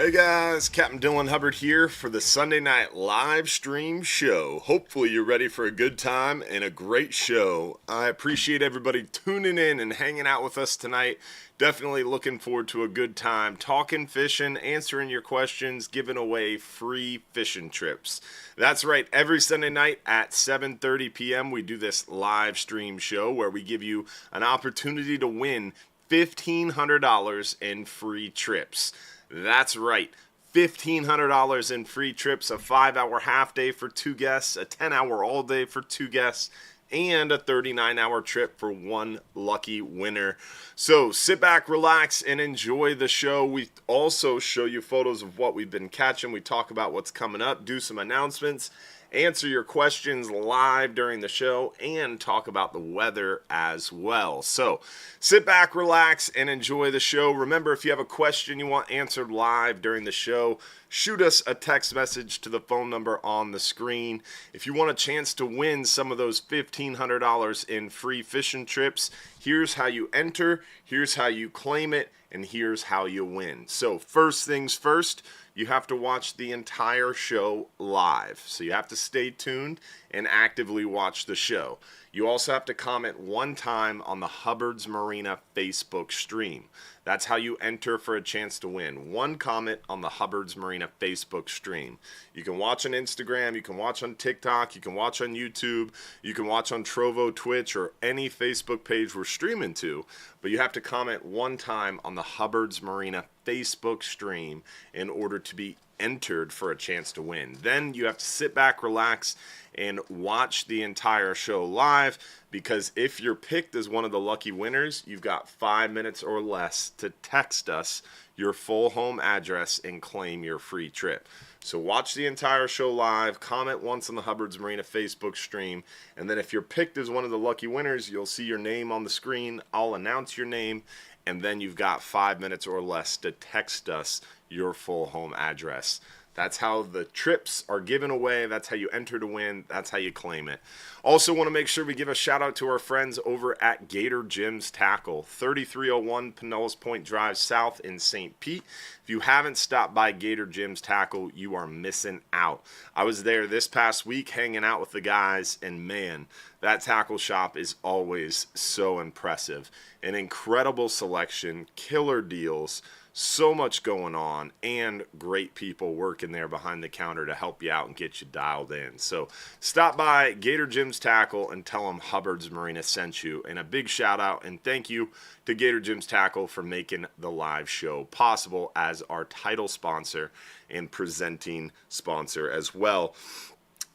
Hey guys, Captain Hubbard here for the Sunday night live stream show. Hopefully you're ready for a good time and a great show. I appreciate everybody tuning in and hanging out with us tonight. Definitely looking forward to a good time talking fishing, answering your questions, giving away free fishing trips. That's right, every Sunday night at 7:30 p.m. we do this live stream show where we give you an opportunity to win $1,500 in free trips. That's right, $1,500 in free trips, a 5-hour half day for 2 guests, a 10-hour all day for 2 guests, and a 39-hour trip for 1 lucky winner. So sit back, relax, and enjoy the show. We also show you photos of what we've been catching. We talk about what's coming up, do some announcements, answer your questions live during the show, and talk about the weather as well. So sit back, relax, and enjoy the show. Remember, if you have a question you want answered live during the show, shoot us a text message to the phone number on the screen. If you want a chance to win some of those $1,500 in free fishing trips, here's how you enter, here's how you claim it, and here's how you win. So first things first, you have to watch the entire show live. So you have to stay tuned and actively watch the show. You also have to comment 1 time on the Hubbard's Marina Facebook stream. That's how you enter for a chance to win. 1 comment on the Hubbard's Marina Facebook stream. You can watch on Instagram, you can watch on TikTok, you can watch on YouTube, you can watch on Trovo, Twitch, or any Facebook page we're streaming to. But you have to comment 1 time on the Hubbard's Marina Facebook stream in order to be entered for a chance to win. Then you have to sit back, relax, and watch the entire show live, because if you're picked as one of the lucky winners, you've got 5 minutes or less to text us your full home address and claim your free trip. So watch the entire show live, comment once on the Hubbard's Marina Facebook stream, and then if you're picked as one of the lucky winners, you'll see your name on the screen. I'll announce your name, and then you've got 5 minutes or less to text us your full home address. That's how the trips are given away. That's how you enter to win. That's how you claim it. Also want to make sure we give a shout out to our friends over at Gator Jim's Tackle, 3301 Pinellas Point Drive South in St. Pete. If you haven't stopped by Gator Jim's Tackle, you are missing out. I was there this past week hanging out with the guys, and man, that tackle shop is always so impressive. An incredible selection, killer deals, so much going on, and great people working there behind the counter to help you out and get you dialed in. So stop by Gator Jim's Tackle and tell them Hubbard's Marina sent you. And a big shout out and thank you to Gator Jim's Tackle for making the live show possible as our title sponsor and presenting sponsor as well.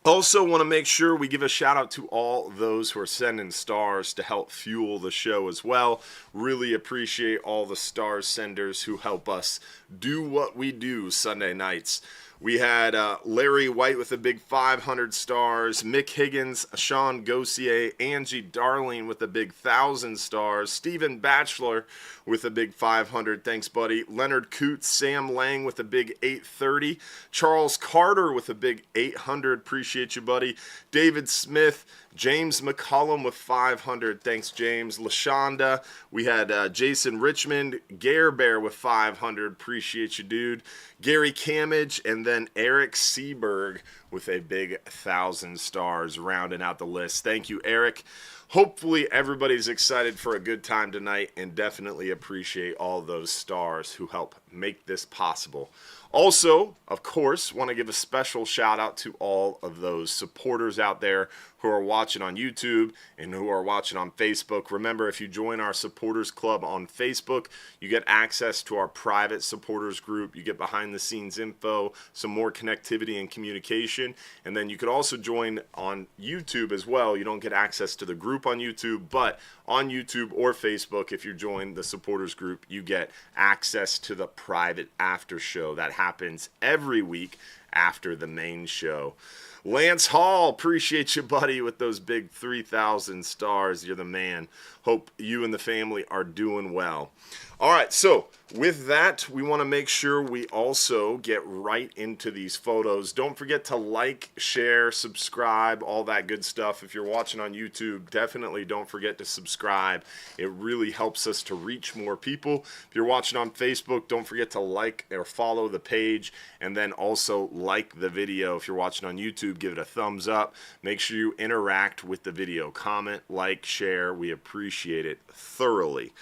Also want to make sure we give a shout out to all those who are sending stars to help fuel the show as well. Really appreciate all the star senders who help us do what we do Sunday nights. We had Larry White with a big 500 stars, Mick Higgins, Sean Gossier, Angie Darling with a big 1,000 stars, Stephen Batchelor with a big 500, thanks buddy, Leonard Coots, Sam Lang with a big 830, Charles Carter with a big 800, appreciate you buddy, David Smith, James McCollum with 500, thanks James, LaShonda, we had Jason Richmond, Gare Bear with 500, appreciate you dude, Gary Camage, and then Eric Seaberg with a big 1,000 stars rounding out the list. Thank you, Eric. Hopefully everybody's excited for a good time tonight, and definitely appreciate all those stars who help make this possible. Also, of course, want to give a special shout out to all of those supporters out there who are watching on YouTube and who are watching on Facebook. Remember, if you join our supporters club on Facebook, you get access to our private supporters group. You get behind the scenes info, some more connectivity and communication. And then you could also join on YouTube as well. You don't get access to the group on YouTube, but on YouTube or Facebook, if you join the supporters group, you get access to the private after show that happens every week after the main show. Lance Hall, appreciate you, buddy, with those big 3,000 stars. You're the man. Hope you and the family are doing well. All right, so With that, we want to make sure we also get right into these photos. Don't forget to like, share, subscribe, all that good stuff. If you're watching on YouTube, definitely don't forget to subscribe. It really helps us to reach more people. If you're watching on Facebook, don't forget to like or follow the page, and then also like the video. If you're watching on YouTube, give it a thumbs up. Make sure you interact with the video. Comment, like, share. We appreciate it thoroughly.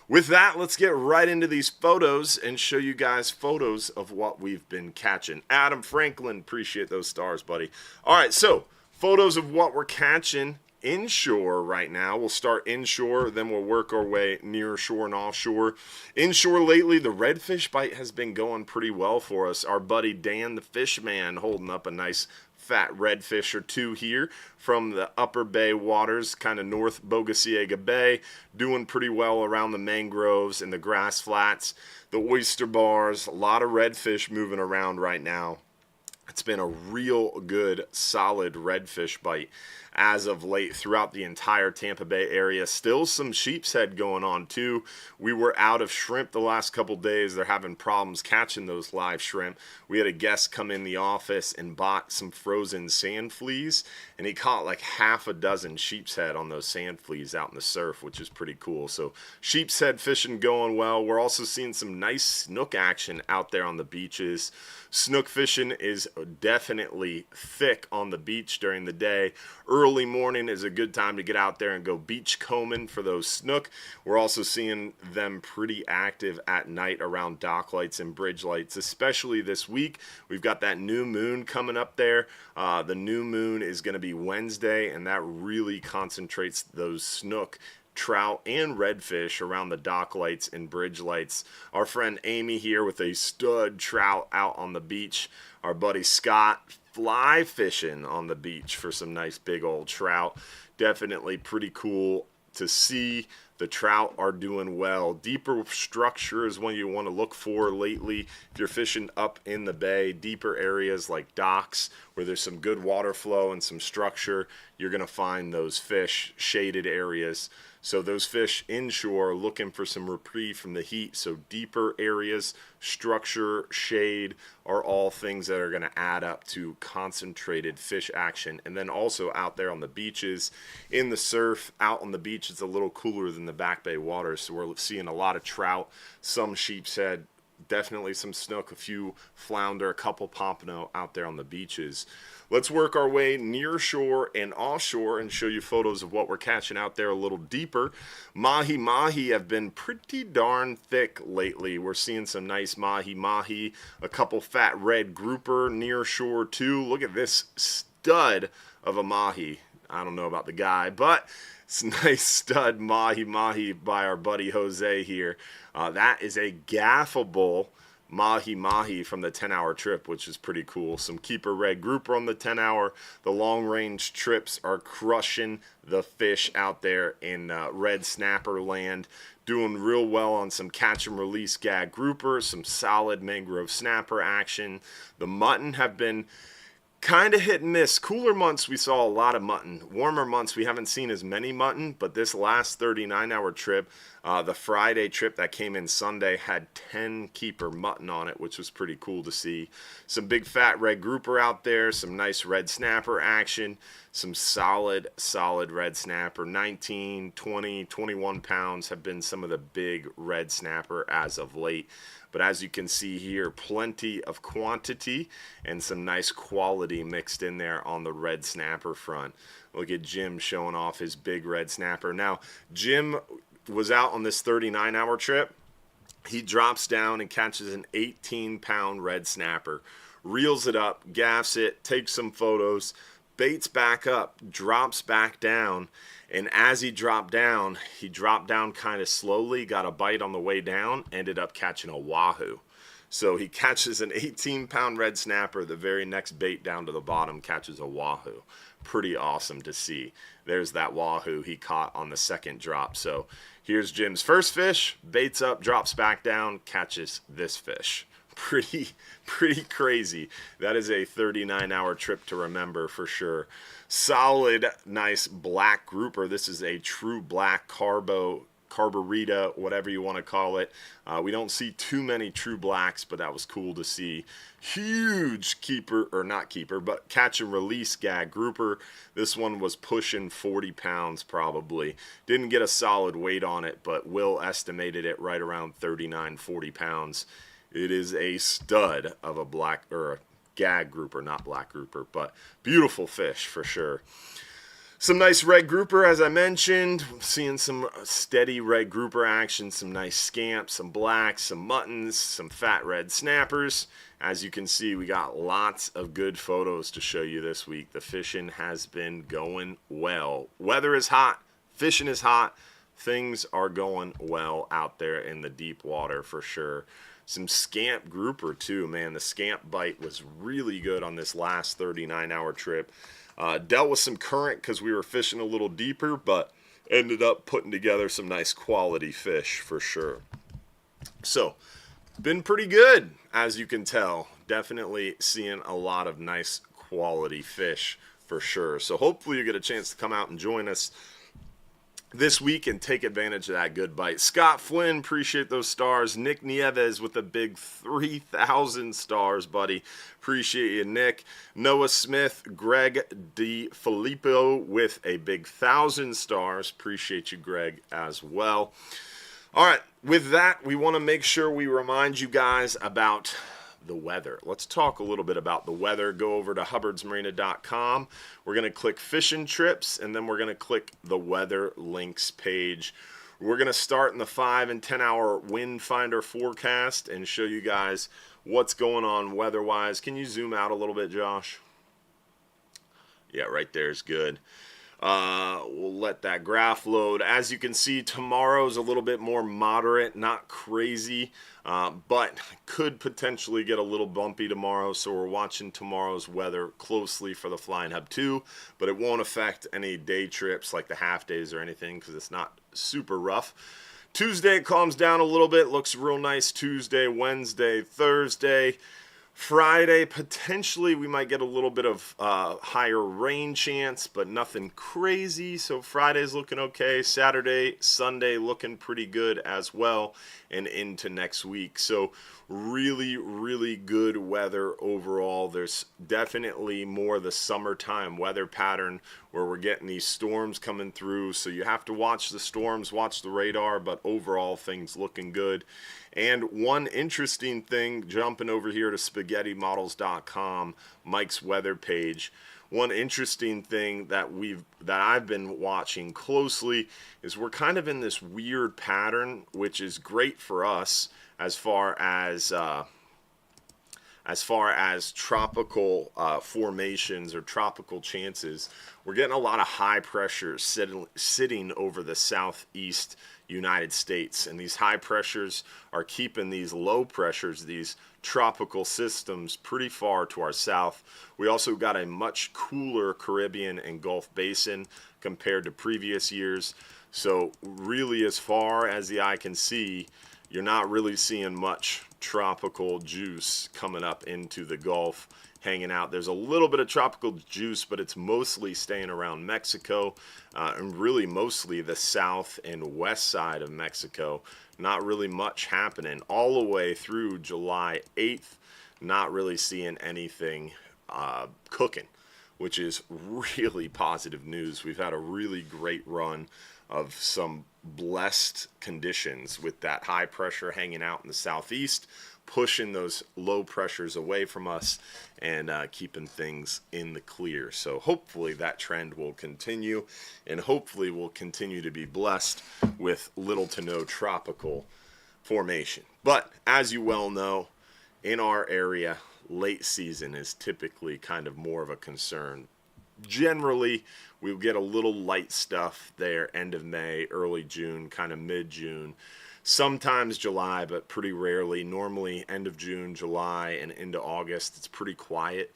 With that, let's get right into these photos and show you guys photos of what we've been catching. Adam Franklin, appreciate those stars, buddy. All right, so photos of what we're catching inshore right now. We'll start inshore, then we'll work our way near shore and offshore. Inshore lately, the redfish bite has been going pretty well for us. Our buddy Dan the Fishman holding up a nice fat redfish or two here from the upper bay waters, kind of north Bogosiega Bay, doing pretty well around the mangroves and the grass flats, the oyster bars. A lot of redfish moving around right now. It's been a real good, solid redfish bite as of late throughout the entire Tampa Bay area. Still some sheep's head going on too. We were out of shrimp the last couple days. They're having problems catching those live shrimp. We had a guest come in the office and bought some frozen sand fleas, and he caught like half a dozen sheep's head on those sand fleas out in the surf, which is pretty cool. So sheep's head fishing going well. We're also seeing some nice snook action out there on the beaches. Snook fishing is definitely thick on the beach during the day. Early morning is a good time to get out there and go beach combing for those snook. We're also seeing them pretty active at night around dock lights and bridge lights, especially this week. We've got that new moon coming up there. The new moon is going to be Wednesday, and that really concentrates those snook, trout, and redfish around the dock lights and bridge lights. Our friend Amy here with a stud trout out on the beach. Our buddy Scott fly fishing on the beach for some nice big old trout. Definitely pretty cool to see. The trout are doing well. Deeper structure is one you want to look for lately. If you're fishing up in the bay, deeper areas like docks where there's some good water flow and some structure, you're going to find those fish. Shaded areas. So those fish inshore are looking for some reprieve from the heat. So deeper areas, structure, shade are all things that are going to add up to concentrated fish action. And then also out there on the beaches, in the surf, out on the beach, it's a little cooler than the back bay waters. So we're seeing a lot of trout, some sheep's head, definitely some snook, a few flounder, a couple pompano out there on the beaches. Let's work our way near shore and offshore and show you photos of what we're catching out there a little deeper. Mahi have been pretty darn thick lately. We're seeing some nice mahi, a couple fat red grouper near shore too. Look at this stud of a mahi. I don't know about the guy, but it's a nice stud mahi by our buddy Jose here. That is a gaffable mahi from the 10-hour trip, which is pretty cool. Some keeper red grouper on the 10-hour. The long-range trips are crushing the fish out there in red snapper land. Doing real well on some catch and release gag grouper, some solid mangrove snapper action. The mutton have been kind of hit and miss. Cooler months we saw a lot of mutton. Warmer months we haven't seen as many mutton, but this last 39-hour trip, the Friday trip that came in Sunday, had 10 keeper mutton on it, which was pretty cool to see. Some big fat red grouper out there, some nice red snapper action, some solid red snapper. 19, 20, 21 pounds have been some of the big red snapper as of late. But as you can see here, plenty of quantity and some nice quality mixed in there on the red snapper front. Look at Jim showing off his big red snapper. Now, Jim was out on this 39-hour trip. He drops down and catches an 18-pound red snapper, reels it up, gaffs it, takes some photos, baits back up, drops back down. And as he dropped down kind of slowly, got a bite on the way down, ended up catching a wahoo. So he catches an 18-pound red snapper. The very next bait down to the bottom catches a wahoo. Pretty awesome to see. There's that wahoo he caught on the second drop. So here's Jim's first fish, baits up, drops back down, catches this fish. Pretty crazy. That is a 39-hour trip to remember for sure. Solid, nice black grouper. This is a true black carbo carburetor, whatever you want to call it. We don't see too many true blacks, but that was cool to see. Huge keeper, or not keeper, but catch and release gag grouper. This one was pushing 40 pounds probably. Didn't get a solid weight on it, but Will estimated it right around 39, 40 pounds. It is a stud of a black, or a gag grouper, not black grouper, but beautiful fish for sure. Some nice red grouper, as I mentioned. Seeing some steady red grouper action, some nice scamps, some blacks, some muttons, some fat red snappers. As you can see, we got lots of good photos to show you this week. The fishing has been going well. Weather is hot, fishing is hot. Things are going well out there in the deep water for sure. Some scamp grouper too, man. The scamp bite was really good on this last 39-hour trip. Dealt with some current because we were fishing a little deeper, but ended up putting together some nice quality fish for sure. So, been pretty good, as you can tell. Definitely seeing a lot of nice quality fish for sure. So hopefully you get a chance to come out and join us this week and take advantage of that good bite. Scott Flynn, appreciate those stars. Nick Nieves with a big 3,000 stars, buddy. Appreciate you, Nick. Noah Smith, Greg DiFilippo with a big 1,000 stars. Appreciate you, Greg, as well. All right, with that, we want to make sure we remind you guys about the weather. Let's talk a little bit about the weather. Go over to hubbardsmarina.com. We're going to click fishing trips, and then we're going to click the weather links page. We're going to start in the 5 and 10 hour wind finder forecast and show you guys what's going on weather-wise. Can you zoom out a little bit, Josh? Yeah, right there is good. We'll let that graph load. As you can see, tomorrow's a little bit more moderate, not crazy, but could potentially get a little bumpy tomorrow, so we're watching tomorrow's weather closely for the Flying Hub 2, but it won't affect any day trips like the half days or anything because it's not super rough. Tuesday it calms down a little bit, looks real nice Tuesday, Wednesday, Thursday. Friday, potentially we might get a little bit of higher rain chance, but nothing crazy. So Friday's looking okay. Saturday, Sunday looking pretty good as well, and into next week. So really, really good weather overall. There's definitely more the summertime weather pattern where we're getting these storms coming through. So you have to watch the storms, watch the radar, but overall things looking good. And one interesting thing, jumping over here to spaghettimodels.com, Mike's weather page. One interesting thing that I've been watching closely is we're kind of in this weird pattern, which is great for us as far as tropical formations or tropical chances. We're getting a lot of high pressure sitting over the southeast United States, and these high pressures are keeping these low pressures, these tropical systems, pretty far to our south. We also got a much cooler Caribbean and Gulf basin compared to previous years. So really, as far as the eye can see, you're not really seeing much tropical juice coming up into the Gulf, hanging out. There's a little bit of tropical juice, but it's mostly staying around Mexico, and really mostly the south and west side of Mexico. Not really much happening all the way through July 8th. Not really seeing anything cooking, which is really positive news. We've had a really great run of some blessed conditions with that high pressure hanging out in the southeast, pushing those low pressures away from us and keeping things in the clear. So hopefully that trend will continue, and hopefully we'll continue to be blessed with little to no tropical formation. But as you well know, in our area, late season is typically kind of more of a concern. Generally, we'll get a little light stuff there end of May, early June, kind of mid-June. Sometimes July, but pretty rarely. Normally end of June, July, and into August, it's pretty quiet.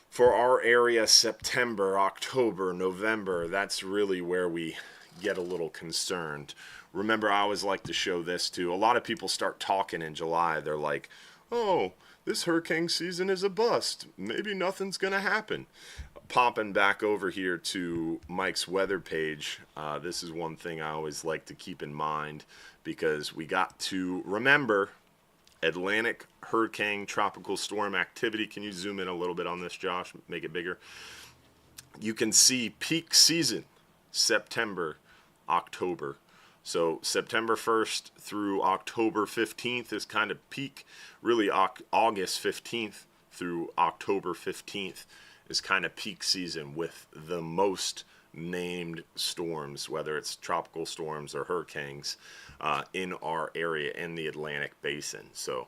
For our area, September, October, November, that's really where we get a little concerned. Remember, I always like to show this too. A lot of people start talking in July. They're like, oh, this hurricane season is a bust. Maybe nothing's going to happen. popping back over here to Mike's weather page, this is one thing I always like to keep in mind, because we got to remember Atlantic hurricane tropical storm activity. Can you zoom in a little bit on this, Josh? Make it bigger. You can see peak season, September, October. So September 1st through October 15th is kind of peak. Really, August 15th through October 15th is kind of peak season, with the most named storms, whether it's tropical storms or hurricanes, in our area in the Atlantic Basin. So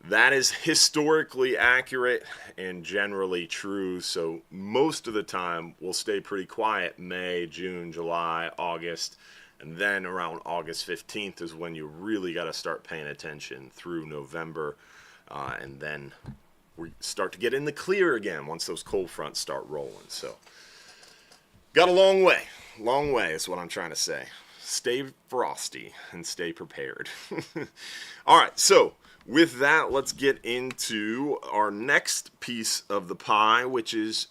that is historically accurate and generally true. So most of the time we'll stay pretty quiet May, June, July, August, and then around August 15th is when you really got to start paying attention through November, and then we start to get in the clear again once those cold fronts start rolling. So got a long way is what I'm trying to say. Stay frosty and stay prepared. All right, so with that, let's get into our next piece of the pie, which is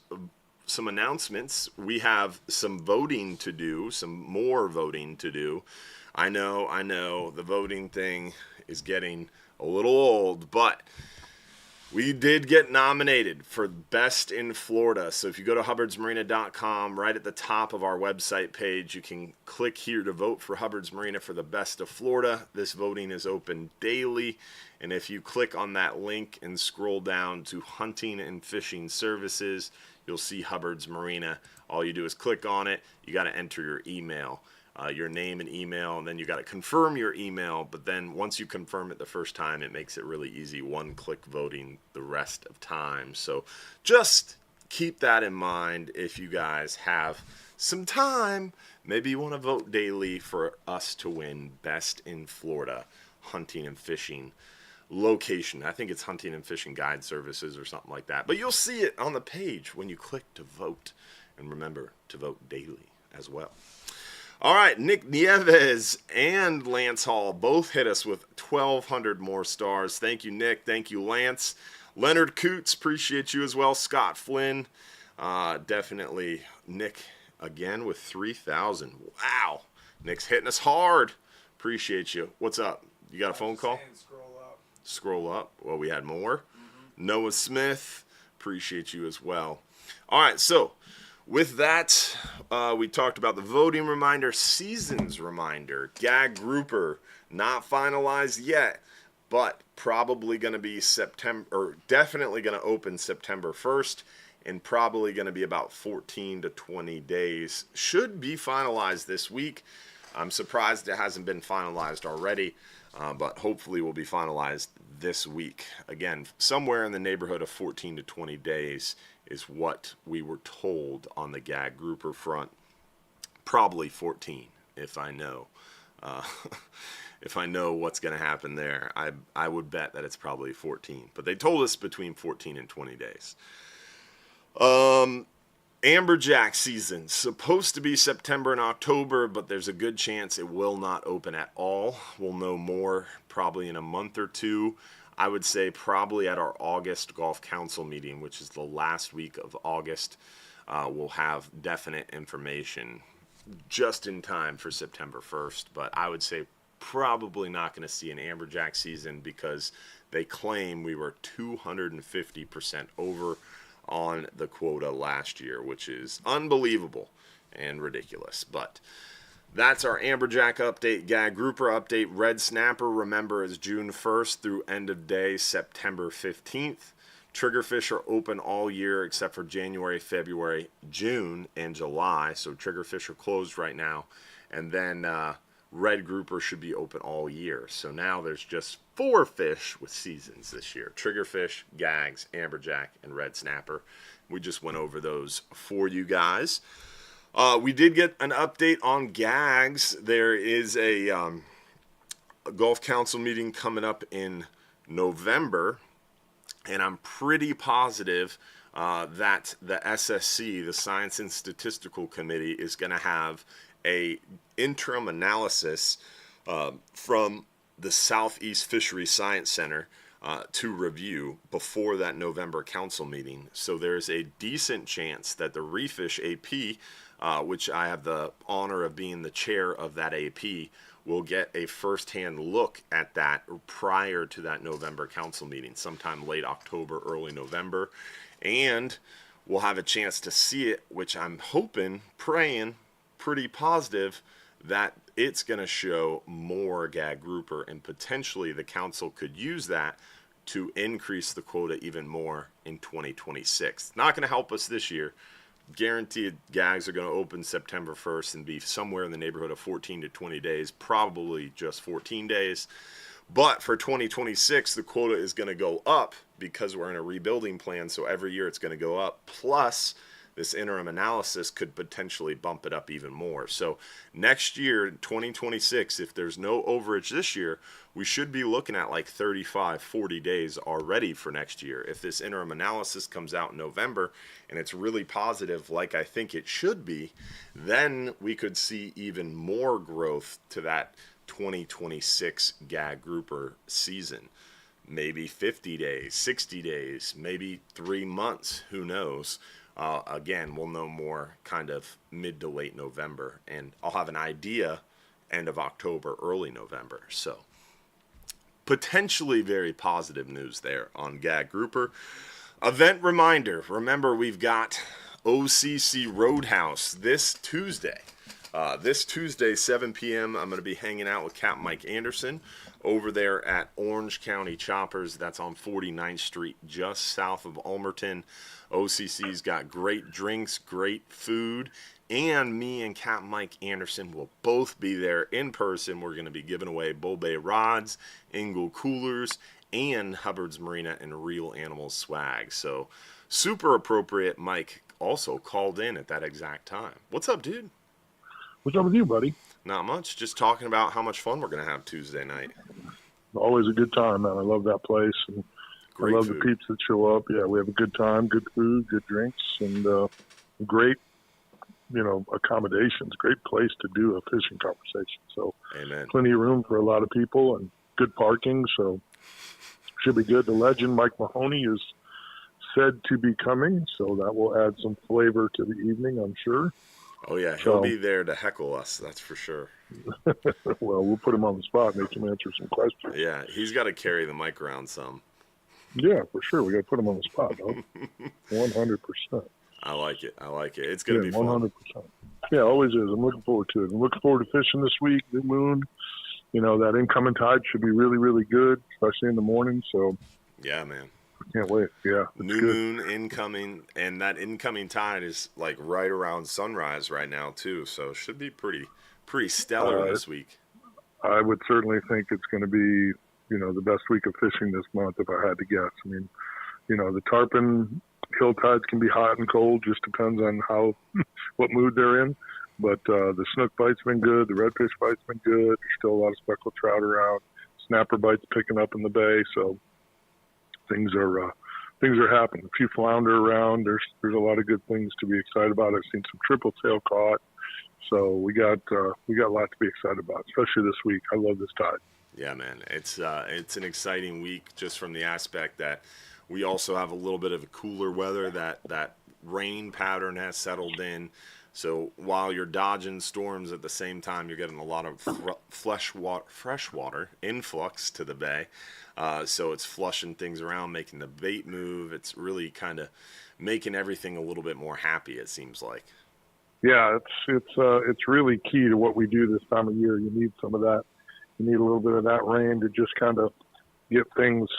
some announcements. We have some voting to do, some more voting to do. I know, the voting thing is getting a little old, but we did get nominated for Best in Florida. So if you go to hubbardsmarina.com, right at the top of our website page, you can click here to vote for Hubbard's Marina for the Best of Florida. This voting is open daily. And if you click on that link and scroll down to Hunting and Fishing Services, you'll see Hubbard's Marina. All you do is click on it. You got to enter your email. Your name and email, and then you got to confirm your email. But then once you confirm it the first time, it makes it really easy, one-click voting the rest of time. So just keep that in mind if you guys have some time. Maybe you want to vote daily for us to win Best in Florida Hunting and Fishing location. I think it's Hunting and Fishing Guide Services or something like that. But you'll see it on the page when you click to vote. And remember to vote daily as well. All right, Nick Nieves and Lance Hall both hit us with 1,200 more stars. Thank you, Nick. Thank you, Lance. Leonard Coots, appreciate you as well. Scott Flynn, definitely. Nick again with 3,000. Wow. Nick's hitting us hard. Appreciate you. What's up? You got a phone call? Scroll up. Well, we had more. Noah Smith, appreciate you as well. All right, so with that, we talked about the voting reminder, seasons reminder, gag grouper, not finalized yet, but probably going to be September, or definitely going to open September 1st, and probably going to be about 14 to 20 days. Should be finalized this week. I'm surprised it hasn't been finalized already, but hopefully will be finalized this week. Again, somewhere in the neighborhood of 14 to 20 days is what we were told on the gag grouper front. Probably 14, if I know. If I know what's going to happen there, I would bet that it's probably 14. But they told us between 14 and 20 days. Amberjack season, supposed to be September and October, but there's a good chance it will not open at all. We'll know more probably in a month or two. I would say probably at our August Golf Council meeting, which is the last week of August, we'll have definite information just in time for September 1st. But I would say probably not going to see an Amberjack season because they claim we were 250% over on the quota last year, which is unbelievable and ridiculous. But that's our Amberjack update. Gag grouper update. Red snapper, remember, is June 1st through end of day September 15th. Triggerfish are open all year except for January, February, June, and July. So triggerfish are closed right now. And then red grouper should be open all year. So now there's just 4 fish with seasons this year. Triggerfish, gags, amberjack, and red snapper. We just went over those for you guys. We did get an update on gags. There is a Golf Council meeting coming up in November, and I'm pretty positive that the SSC, the Science and Statistical Committee, is going to have a interim analysis from the Southeast Fisheries Science Center to review before that November council meeting. So there's a decent chance that the Refish AP, which I have the honor of being the chair of that AP, will get a first-hand look at that prior to that November council meeting, sometime late October, early November. And we'll have a chance to see it, which I'm hoping, praying, pretty positive that it's going to show more gag grouper, and potentially the council could use that to increase the quota even more in 2026. Not going to help us this year. Guaranteed gags are going to open September 1st and be somewhere in the neighborhood of 14 to 20 days, probably just 14 days. But for 2026, the quota is going to go up because we're in a rebuilding plan, so every year it's going to go up. Plus, this interim analysis could potentially bump it up even more. So next year, 2026, if there's no overage this year, we should be looking at like 35, 40 days already for next year. If this interim analysis comes out in November and it's really positive, like I think it should be, then we could see even more growth to that 2026 gag grouper season. Maybe 50 days, 60 days, maybe 3 months, who knows. Again, we'll know more kind of mid to late November, and I'll have an idea end of October, early November. So potentially very positive news there on gag grouper. Event reminder, remember we've got OCC Roadhouse this Tuesday. This Tuesday, 7 p.m., I'm going to be hanging out with Capt Mike Anderson over there at Orange County Choppers. That's on 49th Street, just south of Ulmerton. OCC's got great drinks, great food, and me and Capt Mike Anderson will both be there in person. We're going to be giving away Bull Bay rods, Engel coolers, and Hubbard's Marina and Real Animals swag. So super appropriate. Mike also called in at that exact time. What's up, dude? What's up with you, buddy? Not much. Just talking about how much fun we're going to have Tuesday night. Always a good time, man. I love that place, and Great I love food. the peeps that show up. Yeah, we have a good time, good food, good drinks, and great, accommodations. Great place to do a fishing conversation. So, Amen. plenty of room for a lot of people and good parking. So, should be good. The legend Mike Mahoney is said to be coming, so that will add some flavor to the evening, I'm sure. Oh, yeah. He'll be there to heckle us. That's for sure. Well, we'll put him on the spot, make him answer some questions. Yeah, he's got to carry the mic around some. Yeah, for sure. We got to put him on the spot, dog. 100%. I like it. It's going to be fun. 100%. Yeah, always is. I'm looking forward to it. I'm looking forward to fishing this week. New moon. That incoming tide should be really, really good, especially in the morning. So, yeah, man. Can't wait. Yeah. New moon incoming, and that incoming tide is like right around sunrise right now too. So it should be pretty stellar this week. I would certainly think it's going to be, the best week of fishing this month if I had to guess. I mean, the tarpon hill tides can be hot and cold, just depends on what mood they're in. But the snook bite's been good. The redfish bite's been good. There's still a lot of speckled trout around. Snapper bites picking up in the bay. So things are happening. A few flounder around. There's a lot of good things to be excited about. I've seen some triple tail caught. So we got a lot to be excited about, especially this week. I love this tide. Yeah, man. It's an exciting week just from the aspect that we also have a little bit of a cooler weather. That rain pattern has settled in. So while you're dodging storms at the same time, you're getting a lot of freshwater influx to the bay. So it's flushing things around, making the bait move. It's really kind of making everything a little bit more happy, it seems like. Yeah, it's really key to what we do this time of year. You need some of that. You need a little bit of that rain to just kind of get things,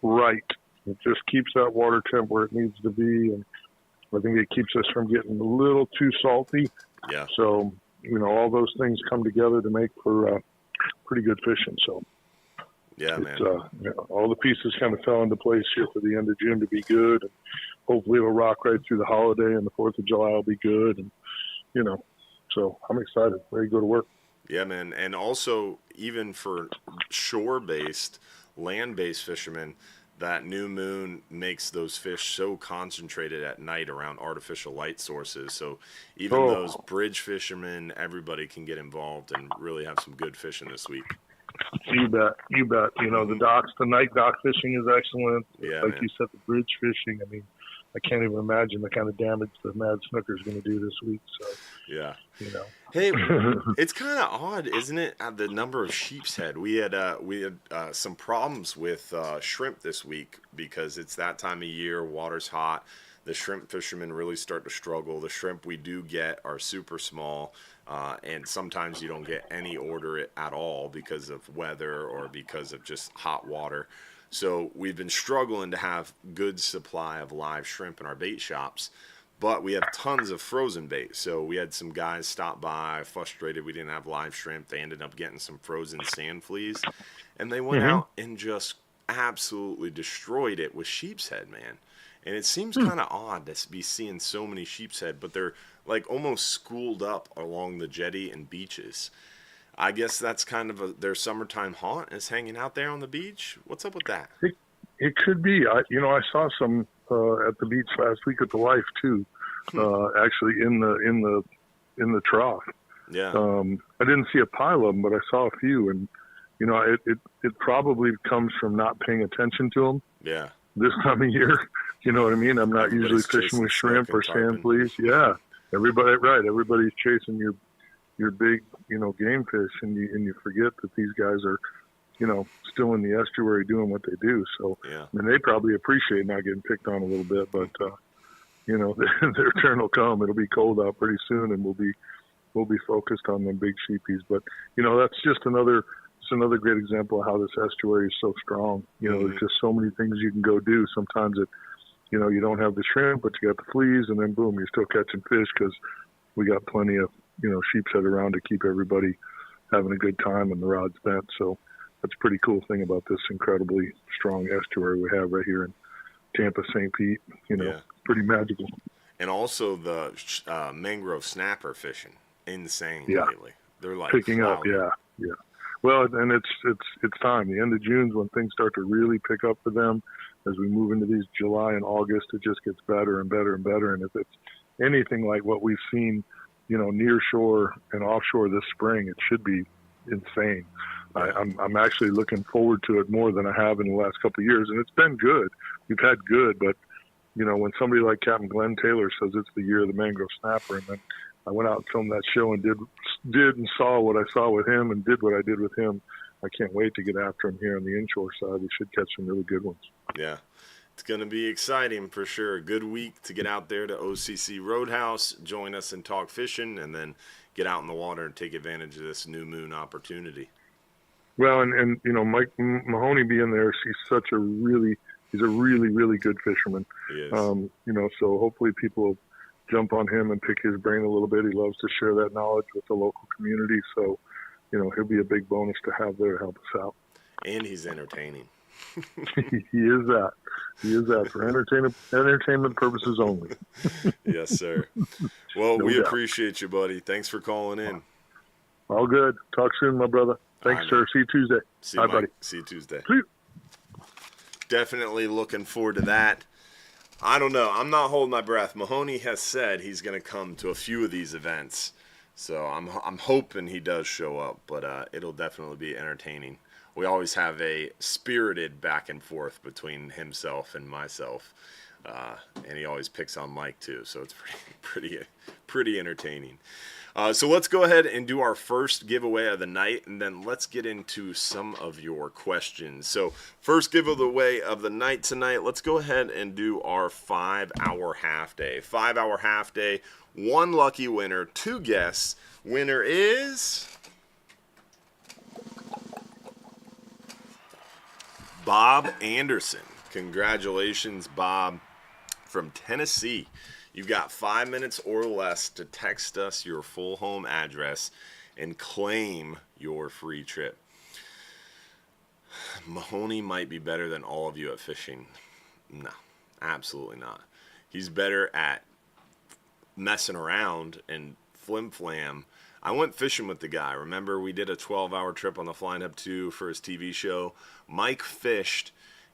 right. It just keeps that water temp where it needs to be, and I think it keeps us from getting a little too salty. Yeah. So, all those things come together to make for pretty good fishing. So, yeah, man. All the pieces kind of fell into place here for the end of June to be good. And hopefully it'll rock right through the holiday, and the 4th of July will be good. And, so I'm excited, ready to go to work. Yeah, man. And also, even for shore-based, land-based fishermen, that new moon makes those fish so concentrated at night around artificial light sources. So even those bridge fishermen, everybody can get involved and really have some good fishing this week. You bet. You bet. You know, the night dock fishing is excellent. Yeah, Like man. you said, the bridge fishing. I mean, I can't even imagine the kind of damage the Mad Snooker is going to do this week. So, Yeah. you know. Hey, it's kind of odd, isn't it? The number of sheep's head. We had some problems with shrimp this week because it's that time of year. Water's hot. The shrimp fishermen really start to struggle. The shrimp we do get are super small, and sometimes you don't get any order at all because of weather or because of just hot water. So we've been struggling to have good supply of live shrimp in our bait shops. But we have tons of frozen bait. So we had some guys stop by, frustrated we didn't have live shrimp. They ended up getting some frozen sand fleas. And they went out and just absolutely destroyed it with sheep's head, man. And it seems kind of odd to be seeing so many sheep's head, but they're like almost schooled up along the jetty and beaches. I guess that's kind of their summertime haunt is hanging out there on the beach. What's up with that? It could be. I saw some at the beach last week at the Life too. Actually, in the trough. Yeah. I didn't see a pile of them, but I saw a few, and it probably comes from not paying attention to them. Yeah. This time of year, you know what I mean. I'm not usually fishing with shrimp or sand fleas. Yeah, everybody's chasing your big game fish, and you forget that these guys are still in the estuary doing what they do. So, yeah. I mean, they probably appreciate not getting picked on a little bit, but, their turn will come. It'll be cold out pretty soon, and we'll be focused on them big sheepies. But, that's just another great example of how this estuary is so strong. There's just so many things you can go do. Sometimes you don't have the shrimp, but you got the fleas, and then boom, you're still catching fish because we got plenty of, sheep's head around to keep everybody having a good time and the rod's bent. So, that's a pretty cool thing about this incredibly strong estuary we have right here in Tampa, St. Pete. Pretty magical. And also the mangrove snapper fishing, insane lately. They're like picking up. Yeah. Well, and it's time. The end of June's when things start to really pick up for them. As we move into these July and August, it just gets better and better and better. And if it's anything like what we've seen, near shore and offshore this spring, it should be insane. I'm actually looking forward to it more than I have in the last couple of years, and it's been good. We've had good, but when somebody like Captain Glenn Taylor says it's the year of the mangrove snapper, and then I went out and filmed that show and did and saw what I saw with him and did what I did with him. I can't wait to get after him here on the inshore side. We should catch some really good ones. Yeah. It's going to be exciting for sure. A good week to get out there to OCC Roadhouse, join us and talk fishing, and then get out in the water and take advantage of this new moon opportunity. Well, and Mike Mahoney being there, he's a really, really good fisherman. He is. So hopefully people will jump on him and pick his brain a little bit. He loves to share that knowledge with the local community. So, he'll be a big bonus to have there to help us out. And he's entertaining. He is that. For entertainment purposes only. Yes, sir. Well, we appreciate you, buddy. Thanks for calling in. All good. Talk soon, my brother. Thanks, sir. See you Tuesday. See you, buddy. See you Tuesday. See you. Definitely looking forward to that. I don't know. I'm not holding my breath. Mahoney has said he's going to come to a few of these events. So I'm hoping he does show up, but it'll definitely be entertaining. We always have a spirited back and forth between himself and myself, and he always picks on Mike too. So it's pretty entertaining. So let's go ahead and do our first giveaway of the night, and then let's get into some of your questions. So first giveaway of the night tonight, let's go ahead and do our 5-hour half day. 5-hour half day, one lucky winner, 2 guests. Winner is Bob Anderson. Congratulations, Bob, from Tennessee. You've got 5 minutes or less to text us your full home address and claim your free trip. Mahoney might be better than all of you at fishing. No, absolutely not. He's better at messing around and flim-flam. I went fishing with the guy. Remember, we did a 12-hour trip on the Flying Hub 2 for his TV show. Mike fished.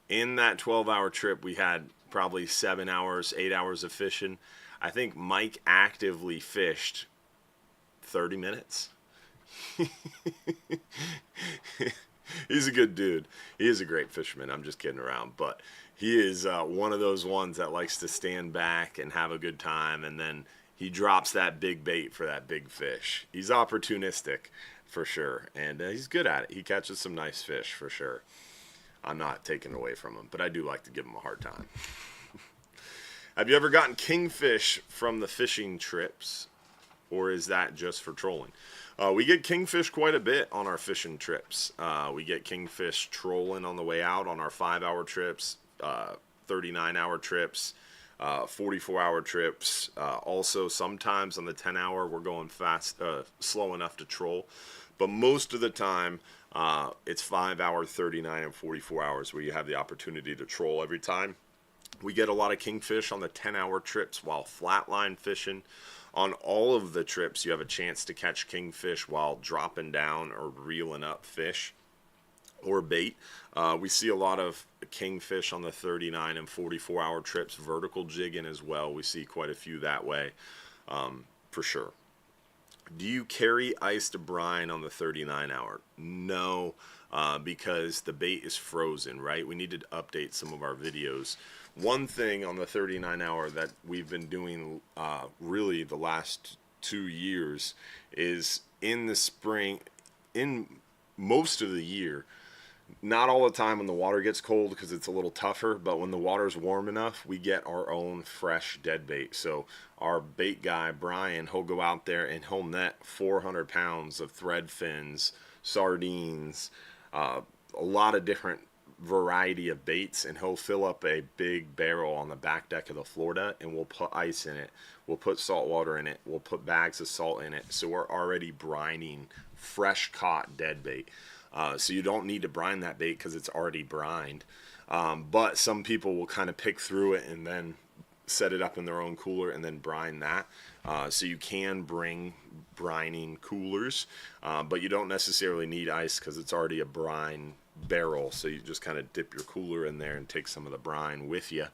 In that 12-hour trip, we had probably 7 hours, 8 hours of fishing. I think Mike actively fished 30 minutes. He's a good dude. He is a great fisherman. I'm just kidding around, but he is one of those ones that likes to stand back and have a good time, and then he drops that big bait for that big fish. He's opportunistic for sure, and he's good at it. He catches some nice fish for sure. I'm not taking it away from him, but I do like to give him a hard time. Have you ever gotten kingfish from the fishing trips, or is that just for trolling? We get kingfish quite a bit on our fishing trips. We get kingfish trolling on the way out on our 5-hour trips, 39-hour trips, 44-hour trips. Also, sometimes on the 10-hour, we're going fast, slow enough to troll. But most of the time, it's 5-hour, 39, and 44 hours where you have the opportunity to troll every time. We get a lot of kingfish on the 10-hour trips while flatline fishing. On all of the trips, you have a chance to catch kingfish while dropping down or reeling up fish or bait. We see a lot of kingfish on the 39 and 44-hour trips, vertical jigging as well. We see quite a few that way, for sure. Do you carry iced brine on the 39-hour? No, because the bait is frozen, right? We need to update some of our videos. One thing on the 39-hour that we've been doing really the last 2 years is in the spring, in most of the year, not all the time when the water gets cold because it's a little tougher, but when the water's warm enough, we get our own fresh dead bait. So our bait guy, Brian, he'll go out there and he'll net 400 pounds of thread fins, sardines, a lot of different variety of baits, and he'll fill up a big barrel on the back deck of the Florida, and we'll put ice in it, we'll put salt water in it, we'll put bags of salt in it, so we're already brining fresh caught dead bait. So you don't need to brine that bait because it's already brined, but some people will kind of pick through it and then set it up in their own cooler and then brine that. So you can bring brining coolers, but you don't necessarily need ice because it's already a brine barrel, so you just kind of dip your cooler in there and take some of the brine with you.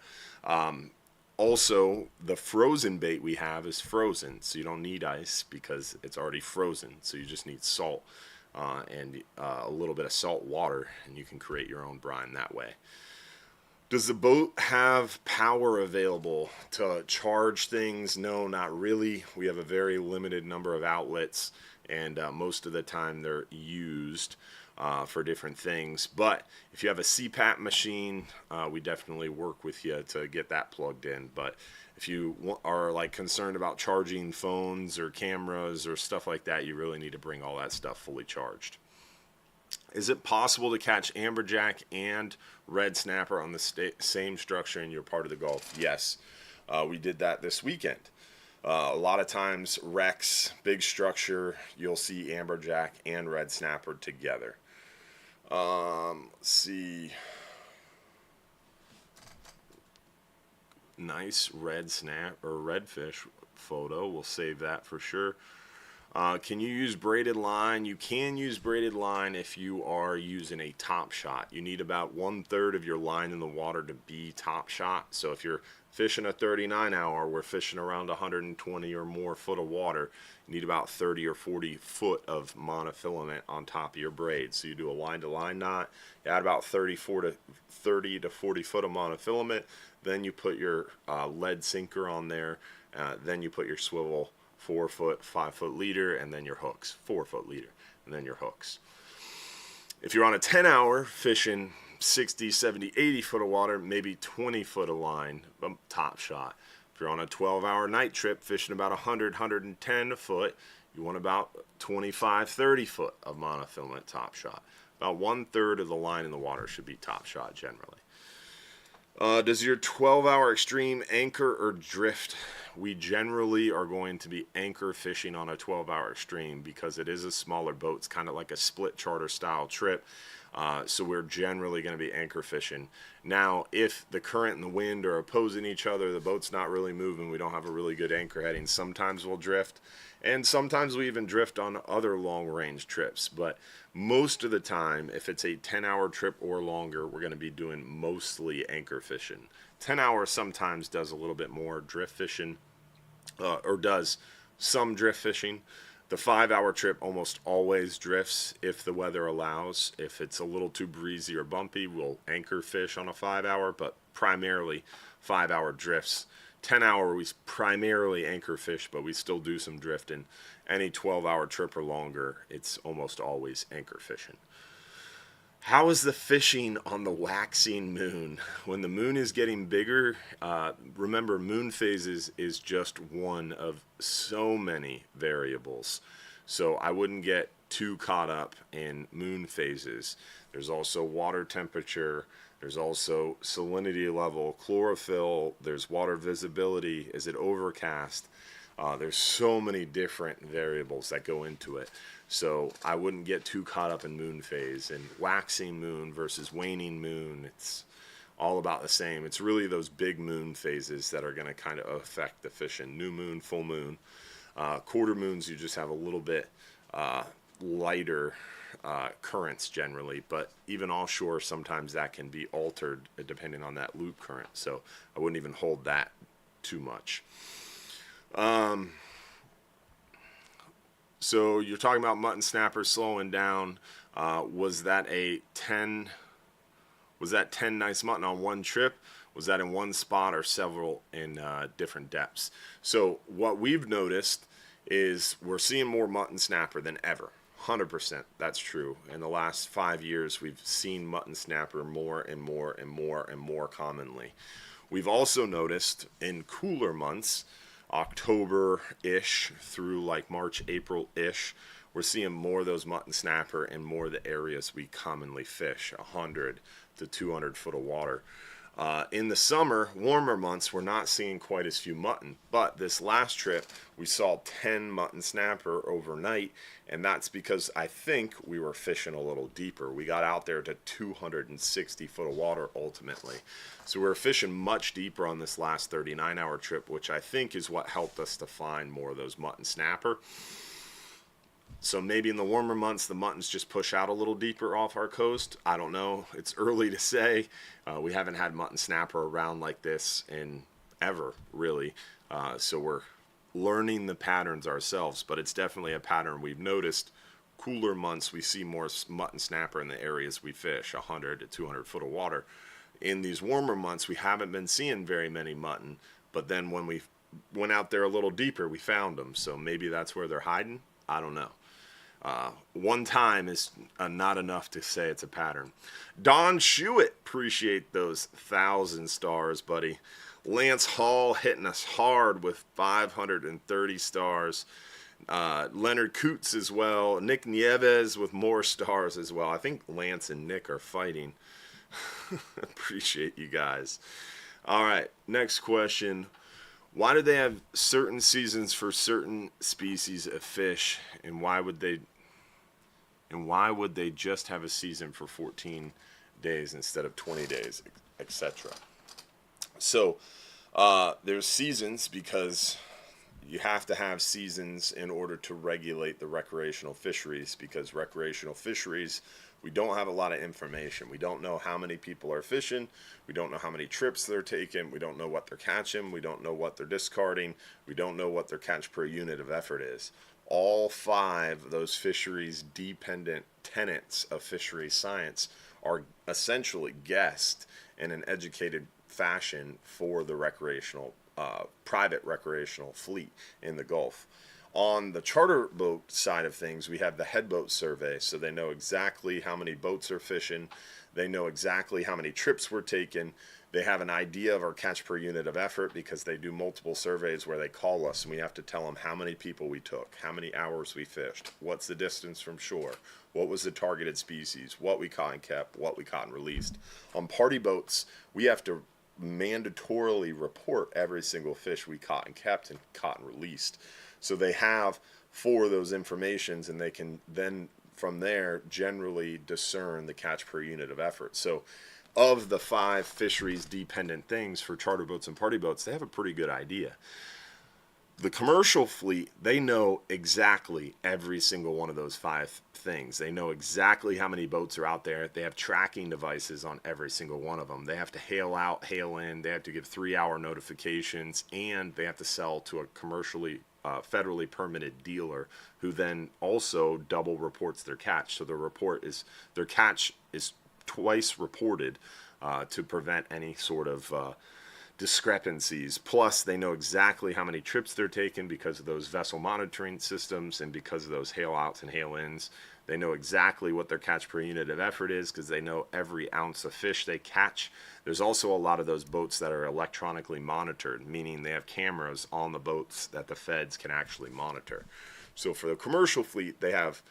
Also, the frozen bait we have is frozen, so you don't need ice because it's already frozen, so you just need salt and a little bit of salt water, and you can create your own brine that way. Does the boat have power available to charge things? No, not really. We have a very limited number of outlets, and most of the time they're used for different things. But if you have a CPAP machine, we definitely work with you to get that plugged in. But if you are like concerned about charging phones or cameras or stuff like that, you really need to bring all that stuff fully charged. Is it possible to catch amberjack and red snapper on the same structure in your part of the Gulf? Yes, we did that this weekend. A lot of times, wrecks, big structure, you'll see amberjack and red snapper together. Let's see. Nice red snap or redfish photo. We'll save that for sure. Can you use braided line? You can use braided line if you are using a top shot. You need about 1/3 of your line in the water to be top shot. So if you're fishing a 39-hour, we're fishing around 120 or more foot of water. You need about 30 or 40 foot of monofilament on top of your braid. So you do a line-to-line knot, you add about 30 to 40 foot of monofilament, then you put your lead sinker on there, then you put your swivel 4 foot, 5 foot leader, and then your hooks, 4 foot leader, and then your hooks. If you're on a 10-hour fishing 60, 70, 80 foot of water, maybe 20 foot of line, top shot. If you're on a 12-hour night trip fishing about 100, 110 foot, you want about 25, 30 foot of monofilament top shot. About 1/3 of the line in the water should be top shot generally. Does your 12-hour extreme anchor or drift? We generally are going to be anchor fishing on a 12-hour extreme because it is a smaller boat. It's kind of like a split charter style trip. So we're generally going to be anchor fishing. Now, if the current and the wind are opposing each other, the boat's not really moving, we don't have a really good anchor heading, sometimes we'll drift. And sometimes we even drift on other long-range trips. But most of the time, if it's a 10-hour trip or longer, we're going to be doing mostly anchor fishing. 10 hours sometimes does a little bit more drift fishing, or does some drift fishing. The 5-hour trip almost always drifts if the weather allows. If it's a little too breezy or bumpy, we'll anchor fish on a 5-hour, but primarily 5-hour drifts. 10-hour, we primarily anchor fish, but we still do some drifting. Any 12-hour trip or longer, it's almost always anchor fishing. How is the fishing on the waxing moon? When the moon is getting bigger, remember moon phases is just one of so many variables. So I wouldn't get too caught up in moon phases. There's also water temperature. There's also salinity level, chlorophyll. There's water visibility. Is it overcast? There's so many different variables that go into it. So I wouldn't get too caught up in moon phase. And waxing moon versus waning moon, it's all about the same. It's really those big moon phases that are going to kind of affect the fishing. New moon, full moon. Quarter moons, you just have a little bit lighter currents generally. But even offshore, sometimes that can be altered depending on that loop current. So I wouldn't even hold that too much. So you're talking about mutton snapper slowing down. Was that 10 nice mutton on one trip? Was that in one spot or several in different depths? So what we've noticed is we're seeing more mutton snapper than ever. 100%, that's true. In the last 5 years, we've seen mutton snapper more and more and more and more commonly. We've also noticed in cooler months, October-ish through like March, April-ish, we're seeing more of those mutton snapper in more of the areas we commonly fish, 100 to 200 foot of water. In the summer, warmer months, we're not seeing quite as few mutton, but this last trip, we saw 10 mutton snapper overnight, and that's because I think we were fishing a little deeper. We got out there to 260 foot of water ultimately. So we were fishing much deeper on this last 39-hour trip, which I think is what helped us to find more of those mutton snapper. So maybe in the warmer months, the muttons just push out a little deeper off our coast. I don't know. It's early to say. We haven't had mutton snapper around like this in ever, really. So we're learning the patterns ourselves, but it's definitely a pattern we've noticed. Cooler months, we see more mutton snapper in the areas we fish, 100 to 200 foot of water. In these warmer months, we haven't been seeing very many mutton, but then when we went out there a little deeper, we found them. So maybe that's where they're hiding. I don't know. One time is not enough to say it's a pattern. Don Shuett, appreciate those 1,000 stars, buddy. Lance Hall hitting us hard with 530 stars. Leonard Coots as well. Nick Nieves with more stars as well. I think Lance and Nick are fighting. Appreciate you guys. All right, next question. Why do they have certain seasons for certain species of fish, and why would they just have a season for 14 days instead of 20 days, etc.? So there's seasons because you have to have seasons in order to regulate the recreational fisheries, because recreational fisheries, we don't have a lot of information. We don't know how many people are fishing. We don't know how many trips they're taking. We don't know what they're catching. We don't know what they're discarding. We don't know what their catch per unit of effort is. All 5 of those fisheries dependent tenets of fisheries science are essentially guessed in an educated fashion for the recreational, private recreational fleet in the Gulf. On the charter boat side of things, we have the head boat survey, so they know exactly how many boats are fishing. They know exactly how many trips we're taking. They have an idea of our catch per unit of effort because they do multiple surveys where they call us and we have to tell them how many people we took, how many hours we fished, what's the distance from shore, what was the targeted species, what we caught and kept, what we caught and released. On party boats, we have to mandatorily report every single fish we caught and kept and caught and released. So they have 4 of those informations, and they can then from there generally discern the catch per unit of effort. So of the 5 fisheries dependent things for charter boats and party boats, they have a pretty good idea. The commercial fleet, they know exactly every single one of those 5 things. They know exactly how many boats are out there. They have tracking devices on every single one of them. They have to hail out, hail in. They have to give 3-hour notifications, and they have to sell to a commercially federally permitted dealer who then also double reports their catch. So their catch is twice reported to prevent any sort of discrepancies. Plus, they know exactly how many trips they're taking because of those vessel monitoring systems and because of those hail outs and hail ins. They know exactly what their catch per unit of effort is because they know every ounce of fish they catch. There's also a lot of those boats that are electronically monitored, meaning they have cameras on the boats that the feds can actually monitor. So for the commercial fleet, they have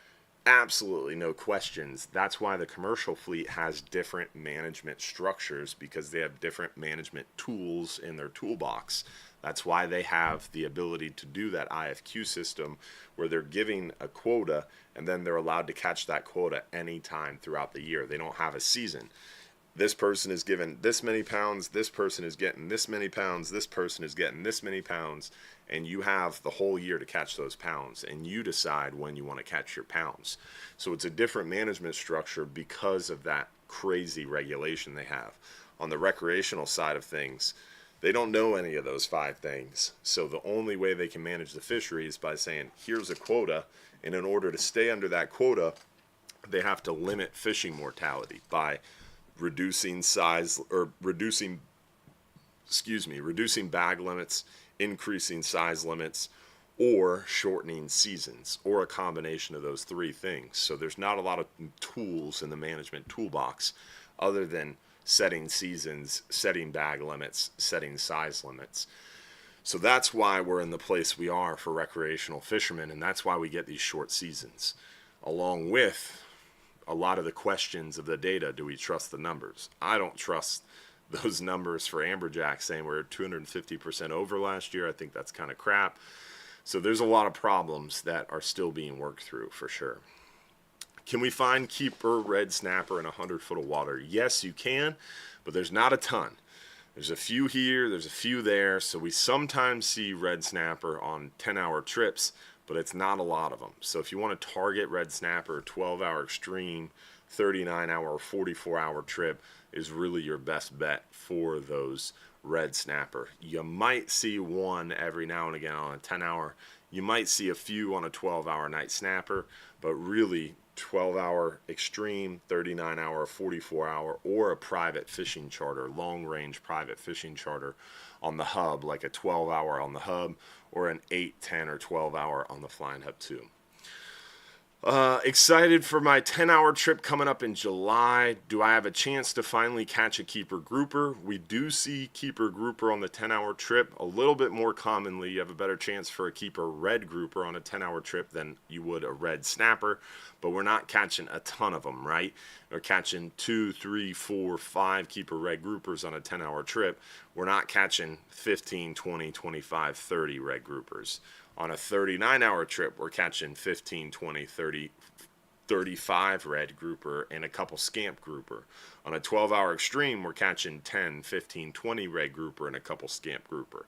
absolutely no questions. That's why the commercial fleet has different management structures, because they have different management tools in their toolbox. That's why they have the ability to do that IFQ system where they're giving a quota and then they're allowed to catch that quota anytime throughout the year. They don't have a season. This person is given this many pounds, this person is getting this many pounds, this person is getting this many pounds, and you have the whole year to catch those pounds, and you decide when you want to catch your pounds. So it's a different management structure because of that crazy regulation they have. On the recreational side of things, they don't know any of those 5 things. So the only way they can manage the fishery is by saying, here's a quota, and in order to stay under that quota, they have to limit fishing mortality by reducing bag limits, increasing size limits, or shortening seasons, or a combination of those 3 things. So there's not a lot of tools in the management toolbox other than setting seasons, setting bag limits, setting size limits. So that's why we're in the place we are for recreational fishermen, and that's why we get these short seasons, along with a lot of the questions of the data. Do we trust the numbers? I don't trust those numbers for amberjack saying we're 250% over last year. I think that's kind of crap. So there's a lot of problems that are still being worked through for sure. Can we find keeper red snapper in 100 foot of water? Yes, you can, but there's not a ton. There's a few here, there's a few there. So we sometimes see red snapper on 10-hour trips, but it's not a lot of them. So if you want to target red snapper, 12-hour extreme, 39-hour, 44-hour trip is really your best bet for those red snapper. You might see one every now and again on a 10-hour. You might see a few on a 12-hour night snapper, but really 12-hour extreme, 39-hour, 44-hour, or a private fishing charter, long-range private fishing charter on the hub, like a 12-hour on the hub, or an 8, 10, or 12-hour on the Flying Hub 2. Excited for my 10-hour trip coming up in July. Do I have a chance to finally catch a keeper grouper? We do see keeper grouper on the 10-hour trip a little bit more commonly. You have a better chance for a keeper red grouper on a 10-hour trip than you would a red snapper, but we're not catching a ton of them, right? We're catching 2, 3, 4, 5 keeper red groupers on a 10-hour trip. We're not catching 15, 20, 25, 30 red groupers. On a 39-hour trip, we're catching 15, 20, 30, 35 red grouper and a couple scamp grouper. On a 12-hour extreme, we're catching 10, 15, 20 red grouper and a couple scamp grouper.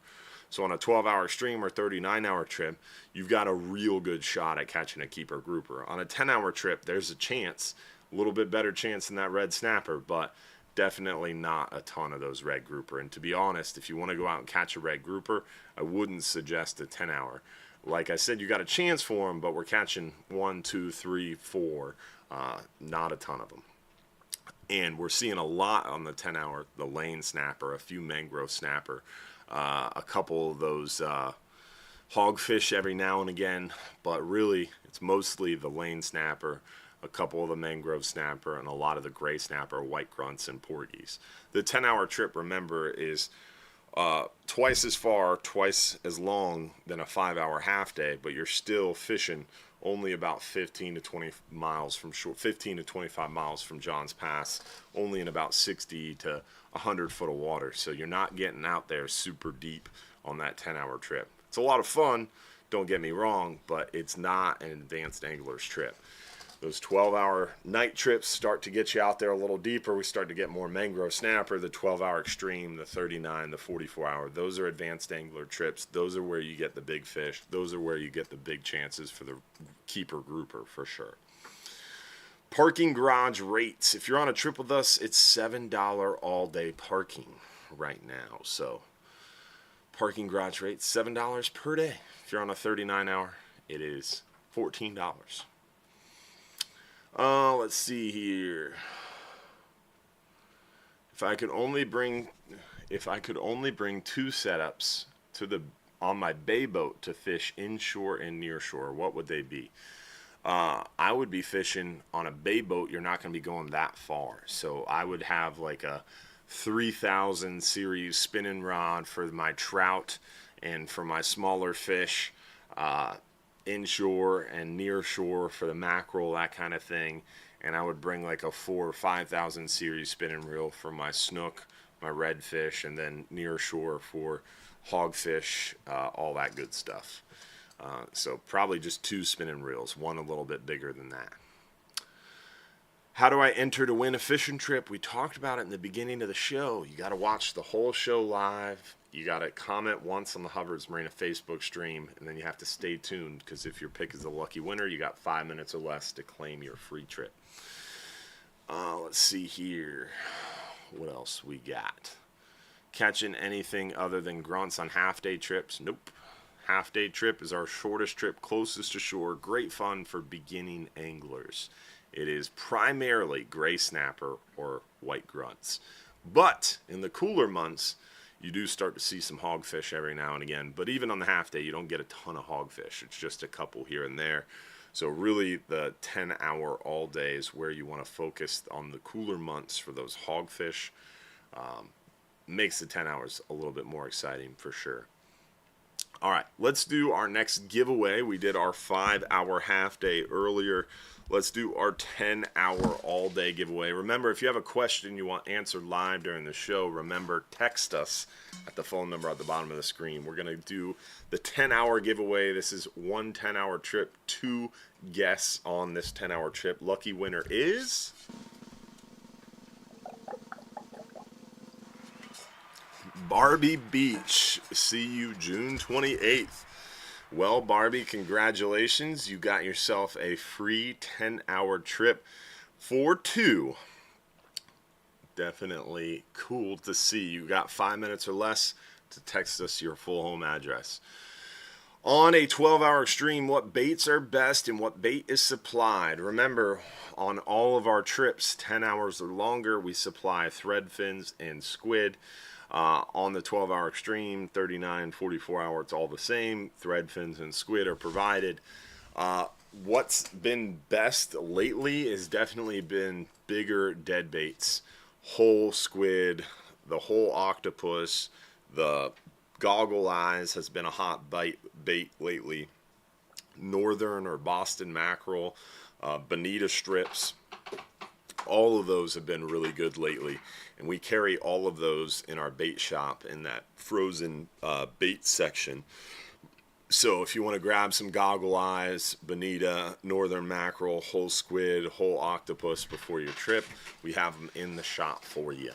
So on a 12-hour extreme or 39-hour trip, you've got a real good shot at catching a keeper grouper. On a 10-hour trip, there's a chance, a little bit better chance than that red snapper, but definitely not a ton of those red grouper. And to be honest, if you want to go out and catch a red grouper, I wouldn't suggest a 10-hour. Like I said, you got a chance for them, but we're catching 1, 2, 3, 4, not a ton of them. And we're seeing a lot on the 10-hour, the lane snapper, a few mangrove snapper, a couple of those hogfish every now and again, but really it's mostly the lane snapper, a couple of the mangrove snapper, and a lot of the gray snapper, white grunts, and porgies. The 10-hour trip, remember, is twice as far, twice as long than a 5-hour half day, but you're still fishing only about 15 to 20 miles from shore, 15 to 25 miles from John's Pass, only in about 60 to 100 foot of water. So you're not getting out there super deep on that 10-hour trip. It's a lot of fun, don't get me wrong, but it's not an advanced angler's trip. Those 12-hour night trips start to get you out there a little deeper. We start to get more mangrove snapper, the 12-hour extreme, the 39, the 44-hour. Those are advanced angler trips. Those are where you get the big fish. Those are where you get the big chances for the keeper grouper for sure. Parking garage rates. If you're on a trip with us, it's $7 all day parking right now. So Parking garage rate, $7 per day. If you're on a 39-hour, it is $14. Let's see here. If I could only bring two setups on my bay boat to fish inshore and nearshore, what would they be? I would be fishing on a bay boat. You're not going to be going that far. So I would have like a 3000 series spinning rod for my trout and for my smaller fish, inshore and nearshore for the mackerel, that kind of thing. And I would bring like a 4,000 or 5,000 series spinning reel for my snook, my redfish, and then nearshore for hogfish, all that good stuff. So probably just 2 spinning reels, one a little bit bigger than that. How do I enter to win a fishing trip? We talked about it in the beginning of the show. You got to watch the whole show live. You got to comment once on the Hubbard's Marina Facebook stream, and then you have to stay tuned, because if your pick is the lucky winner, you got 5 minutes or less to claim your free trip. Let's see here. What else we got? Catching anything other than grunts on half-day trips? Nope. Half-day trip is our shortest trip closest to shore. Great fun for beginning anglers. It is primarily gray snapper or white grunts. But in the cooler months, you do start to see some hogfish every now and again. But even on the half day, you don't get a ton of hogfish. It's just a couple here and there. So really the 10-hour all day is where you want to focus on the cooler months for those hogfish. Makes the 10 hours a little bit more exciting for sure. All right, let's do our next giveaway. We did our 5-hour half day earlier. Let's do our 10-hour all-day giveaway. Remember, if you have a question you want answered live during the show, remember, text us at the phone number at the bottom of the screen. We're going to do the 10-hour giveaway. This is one 10-hour trip, 2 guests on this 10-hour trip. Lucky winner is Barbie Beach. See you June 28th. Well, Barbie, congratulations. You got yourself a free 10-hour trip for 2. Definitely cool to see. You got 5 minutes or less to text us your full home address. On a 12-hour stream, what baits are best and what bait is supplied? Remember, on all of our trips, 10 hours or longer, we supply thread fins and squid. On the 12-hour extreme, 39, 44-hour, it's all the same. Thread fins and squid are provided. What's been best lately has definitely been bigger dead baits. Whole squid, the whole octopus, the goggle eyes has been a hot bait lately. Northern or Boston mackerel, bonita strips. All of those have been really good lately, and we carry all of those in our bait shop in that frozen bait section. So if you want to grab some goggle eyes, bonita, northern mackerel, whole squid, whole octopus before your trip, we have them in the shop for you.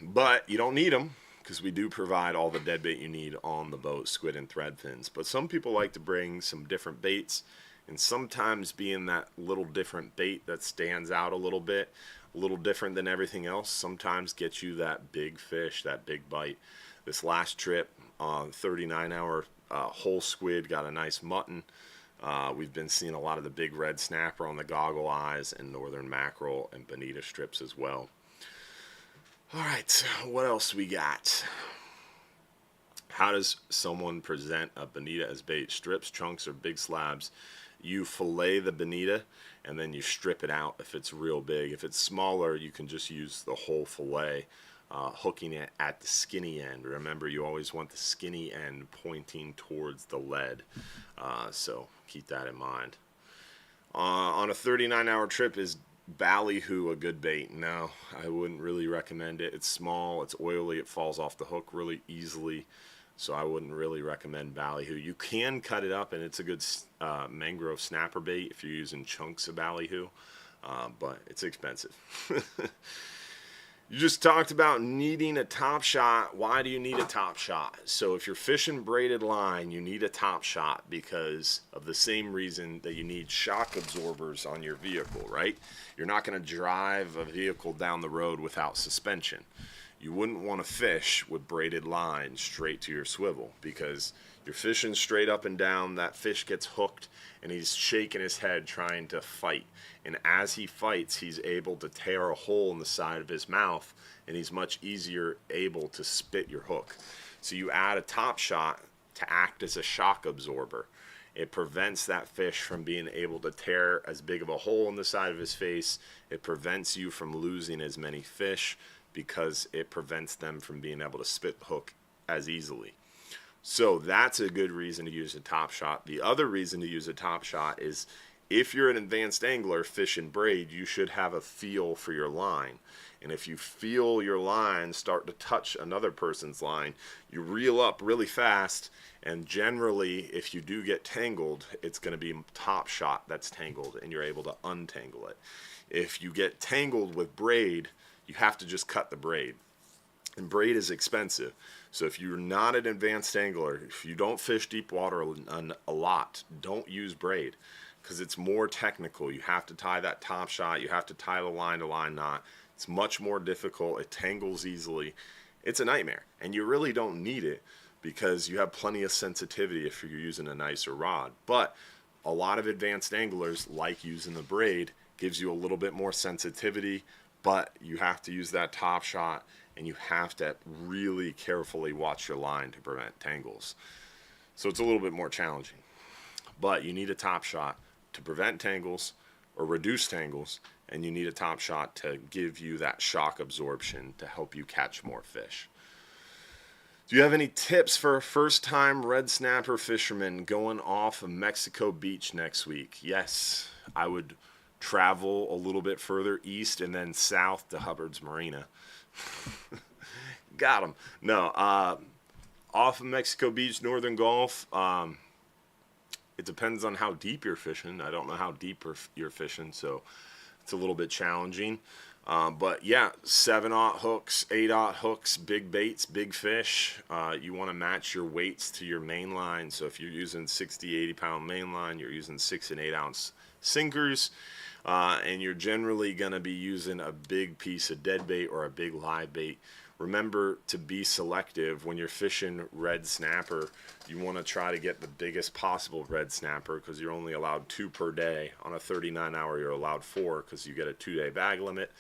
But you don't need them, because we do provide all the dead bait you need on the boat, squid and thread fins. But some people like to bring some different baits, and sometimes being that little different bait that stands out a little bit, a little different than everything else, sometimes gets you that big fish, that big bite. This last trip, 39-hour whole squid, got a nice mutton. We've been seeing a lot of the big red snapper on the goggle eyes and northern mackerel and bonita strips as well. All right, what else we got? How does someone present a bonita as bait? Strips, chunks, or big slabs? You fillet the bonita and then you strip it out if it's real big. If it's smaller, you can just use the whole fillet, hooking it at the skinny end. Remember, you always want the skinny end pointing towards the lead, so keep that in mind. On a 39-hour trip, is ballyhoo a good bait? No, I wouldn't really recommend it. It's small, it's oily, it falls off the hook really easily. So I wouldn't really recommend ballyhoo. You can cut it up, and it's a good mangrove snapper bait if you're using chunks of ballyhoo, but it's expensive. You just talked about needing a top shot. Why do you need a top shot? So if you're fishing braided line, you need a top shot because of the same reason that you need shock absorbers on your vehicle, right? You're not going to drive a vehicle down the road without suspension. you wouldn't want to fish with braided line straight to your swivel, because you're fishing straight up and down, that fish gets hooked and he's shaking his head trying to fight. And as he fights, he's able to tear a hole in the side of his mouth, and he's much easier able to spit your hook. So you add a top shot to act as a shock absorber. It prevents that fish from being able to tear as big of a hole in the side of his face. It prevents you from losing as many fish, because it prevents them from being able to spit the hook as easily. So that's a good reason to use a top shot. The other reason to use a top shot is, if you're an advanced angler fishing braid, you should have a feel for your line. And if you feel your line start to touch another person's line, you reel up really fast, and generally if you do get tangled, it's going to be top shot that's tangled, and you're able to untangle it. If you get tangled with braid, you have to just cut the braid. And braid is expensive. So if you're not an advanced angler, if you don't fish deep water a lot, don't use braid, because it's more technical. You have to tie that top shot. You have to tie the line to line knot. It's much more difficult. It tangles easily. It's a nightmare. And you really don't need it, because you have plenty of sensitivity if you're using a nicer rod. But a lot of advanced anglers like using the braid. Gives you a little bit more sensitivity, but you have to use that top shot, and you have to really carefully watch your line to prevent tangles. So it's a little bit more challenging. But you need a top shot to prevent tangles or reduce tangles, and you need a top shot to give you that shock absorption to help you catch more fish. Do you have any tips for a first-time red snapper fisherman going off of Mexico Beach next week? Yes, I would travel a little bit further east and then south to Hubbard's Marina. Got him. No, off of Mexico Beach, Northern Gulf, it depends on how deep you're fishing. I don't know how deep you're fishing, so it's a little bit challenging. But yeah, 7/0 hooks, 8/0 hooks, big baits, big fish. You want to match your weights to your main line. So if you're using 60, 80 pound main line, you're using 6 and 8 ounce sinkers. And you're generally going to be using a big piece of dead bait or a big live bait. Remember to be selective when you're fishing red snapper. You want to try to get the biggest possible red snapper, because you're only allowed 2 per day. On a 39-hour, you're allowed 4, because you get a 2-day bag limit.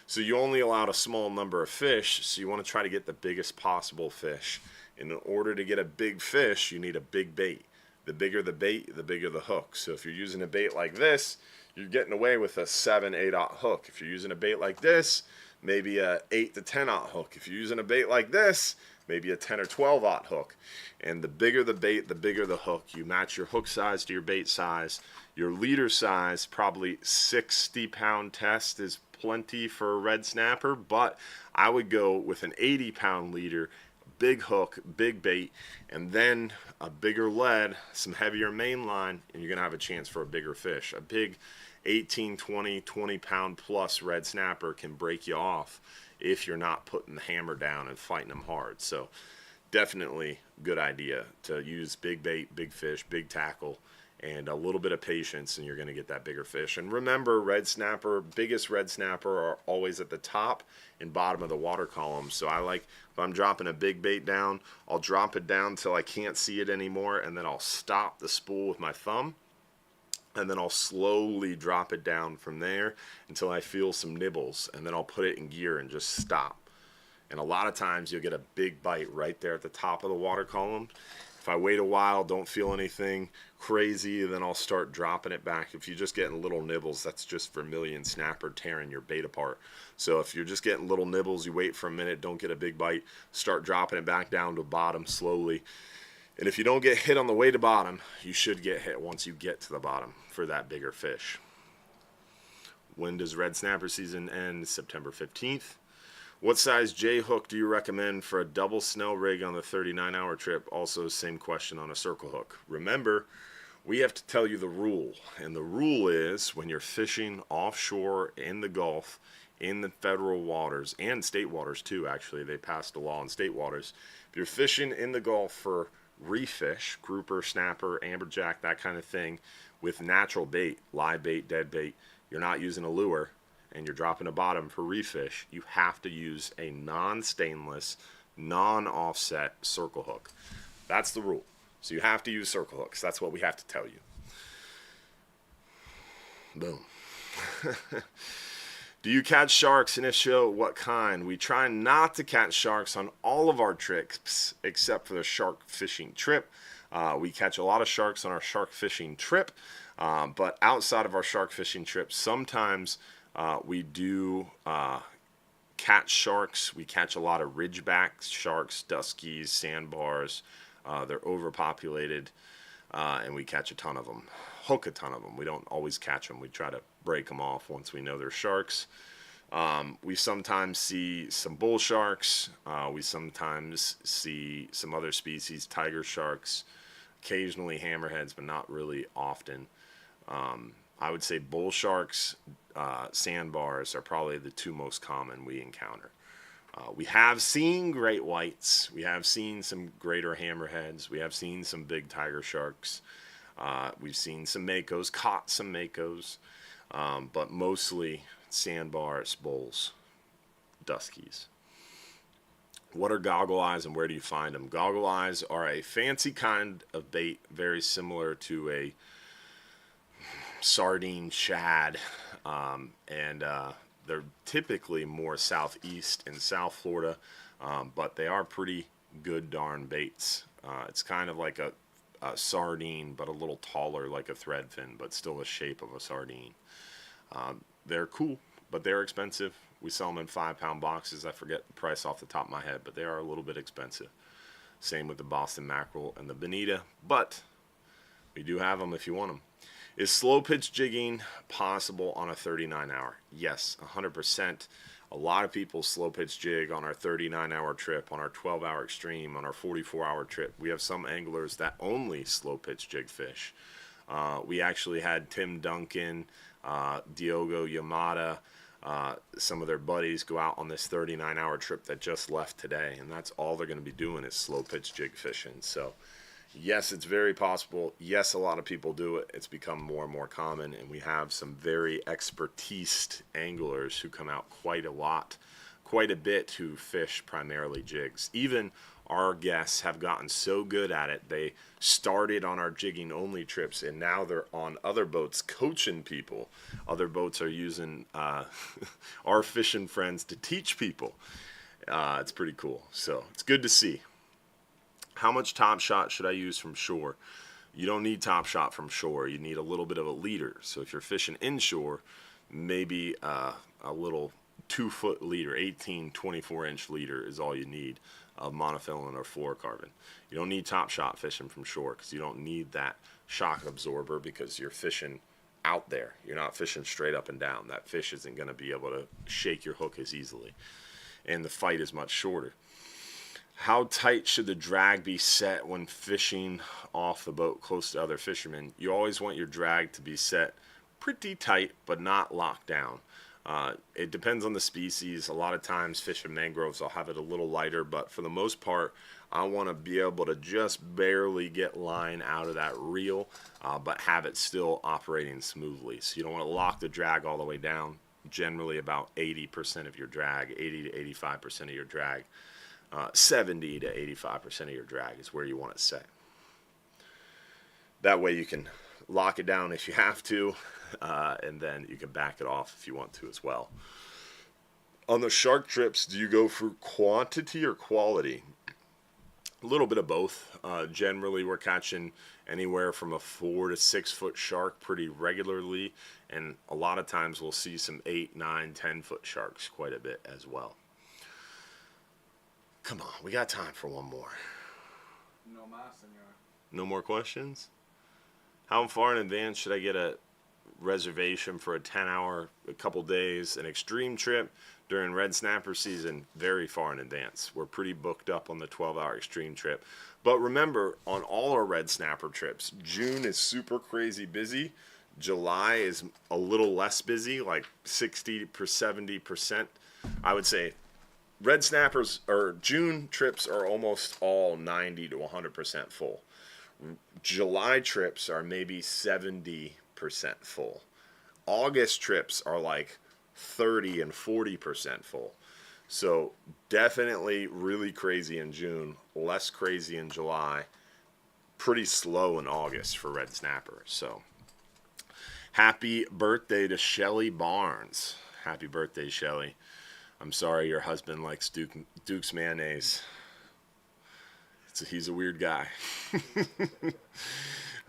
So you only allowed a small number of fish, so you want to try to get the biggest possible fish. In order to get a big fish, you need a big bait. The bigger the bait, the bigger the hook. So if you're using a bait like this, you're getting away with a 7, 8/0 hook. If you're using a bait like this, maybe a 8 to 10/0 hook. If you're using a bait like this, maybe a 10 or 12/0 hook. And the bigger the bait, the bigger the hook. You match your hook size to your bait size. Your leader size, probably 60-pound test is plenty for a red snapper, but I would go with an 80-pound leader, big hook, big bait, and then a bigger lead, some heavier main line, and you're going to have a chance for a bigger fish. A big 18, 20 pound plus red snapper can break you off if you're not putting the hammer down and fighting them hard. So definitely good idea to use big bait, big fish, big tackle, and a little bit of patience, and you're going to get that bigger fish. And remember, red snapper, biggest red snapper are always at the top and bottom of the water column. So I like, if I'm dropping a big bait down, I'll drop it down till I can't see it anymore, and then I'll stop the spool with my thumb, and then I'll slowly drop it down from there until I feel some nibbles, and then I'll put it in gear and just stop. And a lot of times you'll get a big bite right there at the top of the water column. If I wait a while, don't feel anything crazy, then I'll start dropping it back. If you're just getting little nibbles, that's just vermilion snapper tearing your bait apart. So if you're just getting little nibbles, you wait for a minute, don't get a big bite, start dropping it back down to bottom slowly. And if you don't get hit on the way to bottom, you should get hit once you get to the bottom for that bigger fish. When does red snapper season end? September 15th. What size J hook do you recommend for a double snell rig on the 39-hour trip? Also, same question on a circle hook. Remember, we have to tell you the rule. And the rule is, when you're fishing offshore in the Gulf, in the federal waters, and state waters too, actually, they passed a law on state waters. If you're fishing in the Gulf for reef fish, grouper, snapper, amberjack, that kind of thing, with natural bait, live bait, dead bait, you're not using a lure, and you're dropping a bottom for refish, you have to use a non-stainless, non-offset circle hook. That's the rule. So you have to use circle hooks. That's what we have to tell you. Boom. Do you catch sharks, and if so, what kind? We try not to catch sharks on all of our trips except for the shark fishing trip. We catch a lot of sharks on our shark fishing trip, but outside of our shark fishing trip, sometimes we do catch sharks. We catch a lot of ridgeback sharks, duskies, sandbars. They're overpopulated, and we catch a ton of them. Hook a ton of them. We don't always catch them. We try to break them off once we know they're sharks. We sometimes see some bull sharks. We sometimes see some other species, tiger sharks, occasionally hammerheads, but not really often. I would say bull sharks, sandbars are probably the two most common we encounter. We have seen great whites. We have seen some greater hammerheads. We have seen some big tiger sharks. We've seen some makos, caught some makos, but mostly sandbars, bulls, duskies. What are goggle eyes and where do you find them? Goggle eyes are a fancy kind of bait, very similar to a sardine shad, and they're typically more southeast in South Florida, but they are pretty good darn baits. It's kind of like a sardine, but a little taller, like a threadfin, but still the shape of a sardine. They're cool, but they're expensive. We sell them in 5-pound boxes. I forget the price off the top of my head, but they are a little bit expensive. Same with the Boston mackerel and the bonita, but we do have them if you want them. Is slow pitch jigging possible on a 39-hour? Yes, 100%. A lot of people slow pitch jig on our 39-hour trip, on our 12-hour extreme, on our 44-hour trip. We have some anglers that only slow pitch jig fish. We actually had Tim Duncan, Diogo Yamada, some of their buddies go out on this 39-hour trip that just left today, and that's all they're going to be doing is slow pitch jig fishing. So yes, it's very possible. Yes, a lot of people do it. It's become more and more common, and we have some very expertised anglers who come out quite a bit, who fish primarily jigs. Even our guests have gotten so good at it, they started on our jigging only trips, and now they're on other boats coaching people. Other boats are using our fishing friends to teach people. It's pretty cool. So it's good to see. How much Top Shot should I use from shore? You don't need Top Shot from shore. You need a little bit of a leader. So if you're fishing inshore, maybe a little 2-foot leader, 18, 24-inch leader is all you need of monofilament or fluorocarbon. You don't need Top Shot fishing from shore because you don't need that shock absorber because you're fishing out there. You're not fishing straight up and down. That fish isn't going to be able to shake your hook as easily. And the fight is much shorter. How tight should the drag be set when fishing off the boat close to other fishermen? You always want your drag to be set pretty tight, but not locked down. It depends on the species. A lot of times fish in mangroves, I'll have it a little lighter, but for the most part, I want to be able to just barely get line out of that reel, but have it still operating smoothly. So you don't want to lock the drag all the way down. Generally about 80% of your drag, 80 to 85% of your drag. 70 to 85% of your drag is where you want it set. That way you can lock it down if you have to, and then you can back it off if you want to as well. On the shark trips, do you go for quantity or quality? A little bit of both. Generally, we're catching anywhere from a 4 to 6 foot shark pretty regularly, and a lot of times we'll see some 8, 9, 10 foot sharks quite a bit as well. Come on, we got time for one more. No más, senor. No more questions? How far in advance should I get a reservation for a 10-hour, a couple days, an extreme trip during red snapper season? Very far in advance. We're pretty booked up on the 12-hour extreme trip. But remember, on all our red snapper trips, June is super crazy busy. July is a little less busy, like 60 or 70%. I would say red snappers or June trips are almost all 90 to 100% full. July trips are maybe 70% full. August trips are like 30 and 40% full. So definitely really crazy in June, less crazy in July, pretty slow in August for red snapper. So happy birthday to Shelly Barnes. Happy birthday, Shelly. I'm sorry your husband likes Duke's mayonnaise. He's a weird guy.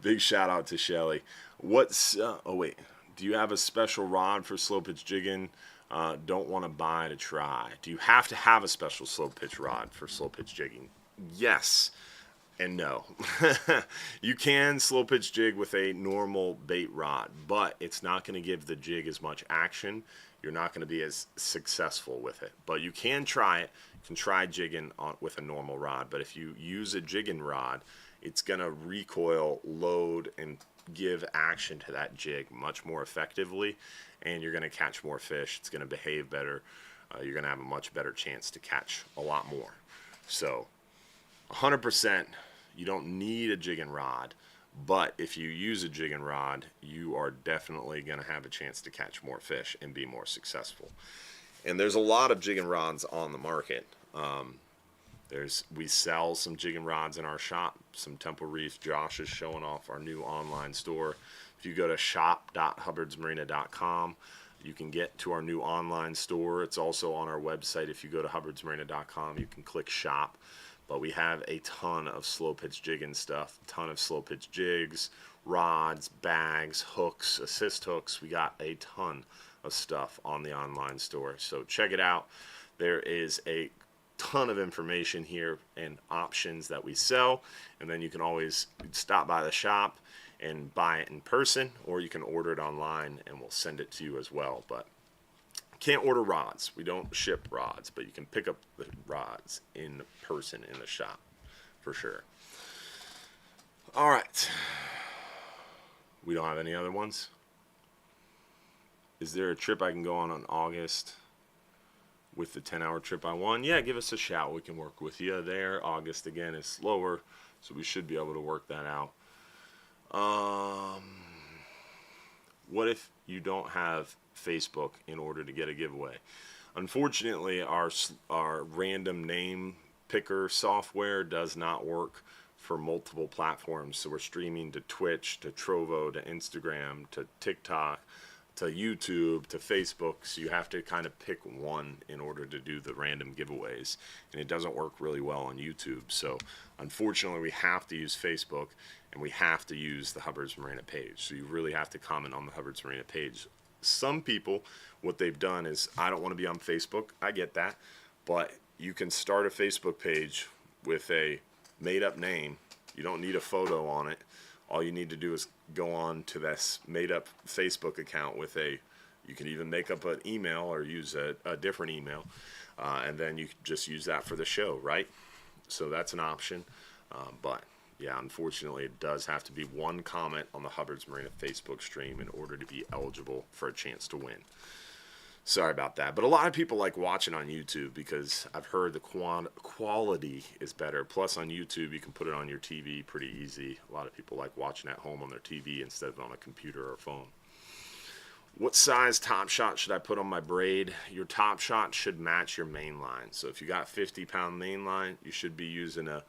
Big shout out to Shelly. Do you have a special rod for slow pitch jigging? Don't want to buy to try. Do you have to have a special slow pitch rod for slow pitch jigging? Yes and no. You can slow pitch jig with a normal bait rod, but it's not going to give the jig as much action. You're not going to be as successful with it, but you can try it. You can try jigging with a normal rod, but if you use a jigging rod, it's going to recoil, load, and give action to that jig much more effectively, and you're going to catch more fish. It's going to behave better. You're going to have a much better chance to catch a lot more. So 100%, you don't need a jigging rod, but if you use a jigging rod, you are definitely going to have a chance to catch more fish and be more successful. And there's a lot of jigging rods on the market. We sell some jigging rods in our shop, some Temple Reef. Josh is showing off our new online store. If you go to shop.hubbardsmarina.com, you can get to our new online store. It's also on our website. If you go to hubbardsmarina.com, you can click shop. But we have a ton of slow pitch jigging stuff, a ton of slow pitch jigs, rods, bags, hooks, assist hooks. We got a ton of stuff on the online store. So check it out. There is a ton of information here and options that we sell, and then you can always stop by the shop and buy it in person, or you can order it online and we'll send it to you as well. But can't order rods. We don't ship rods, but you can pick up the rods in person in the shop for sure. All right. We don't have any other ones? Is there a trip I can go on August with the 10-hour trip I won? Yeah, give us a shout. We can work with you there. August, again, is slower, so we should be able to work that out. What if you don't have Facebook in order to get a giveaway? Unfortunately, our random name picker software does not work for multiple platforms. So we're streaming to Twitch, to Trovo, to Instagram, to TikTok, to YouTube, to Facebook. So you have to kind of pick one in order to do the random giveaways. And it doesn't work really well on YouTube. So unfortunately, we have to use Facebook, and we have to use the Hubbard's Marina page. So you really have to comment on the Hubbard's Marina page. Some people, what they've done is, I don't want to be on Facebook. I get that. But you can start a Facebook page with a made-up name. You don't need a photo on it. All you need to do is go on to this made-up Facebook account with you can even make up an email or use a different email, and then you can just use that for the show, right? So that's an option. But yeah, unfortunately, it does have to be one comment on the Hubbard's Marina Facebook stream in order to be eligible for a chance to win. Sorry about that. But a lot of people like watching on YouTube because I've heard the quality is better. Plus, on YouTube, you can put it on your TV pretty easy. A lot of people like watching at home on their TV instead of on a computer or phone. What size top shot should I put on my braid? Your top shot should match your main line. So if you got 50-pound main line, you should be using a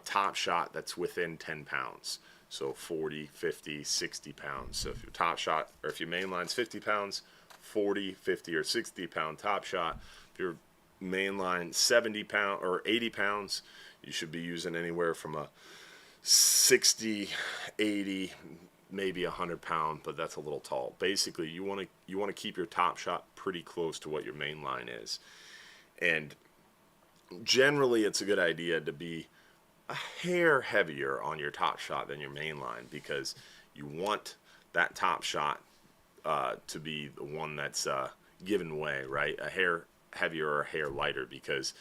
top shot that's within 10 pounds. So 40, 50, 60 pounds. So if your top shot, or if your main line's 50 pounds, 40, 50, or 60 pound top shot. If your main line 70 pound or 80 pounds, you should be using anywhere from a 60, 80, maybe 100 pound, but that's a little tall. Basically, you want to keep your top shot pretty close to what your main line is. And generally, it's a good idea to be a hair heavier on your top shot than your main line, because you want that top shot to be the one that's given away, right? A hair heavier or a hair lighter, because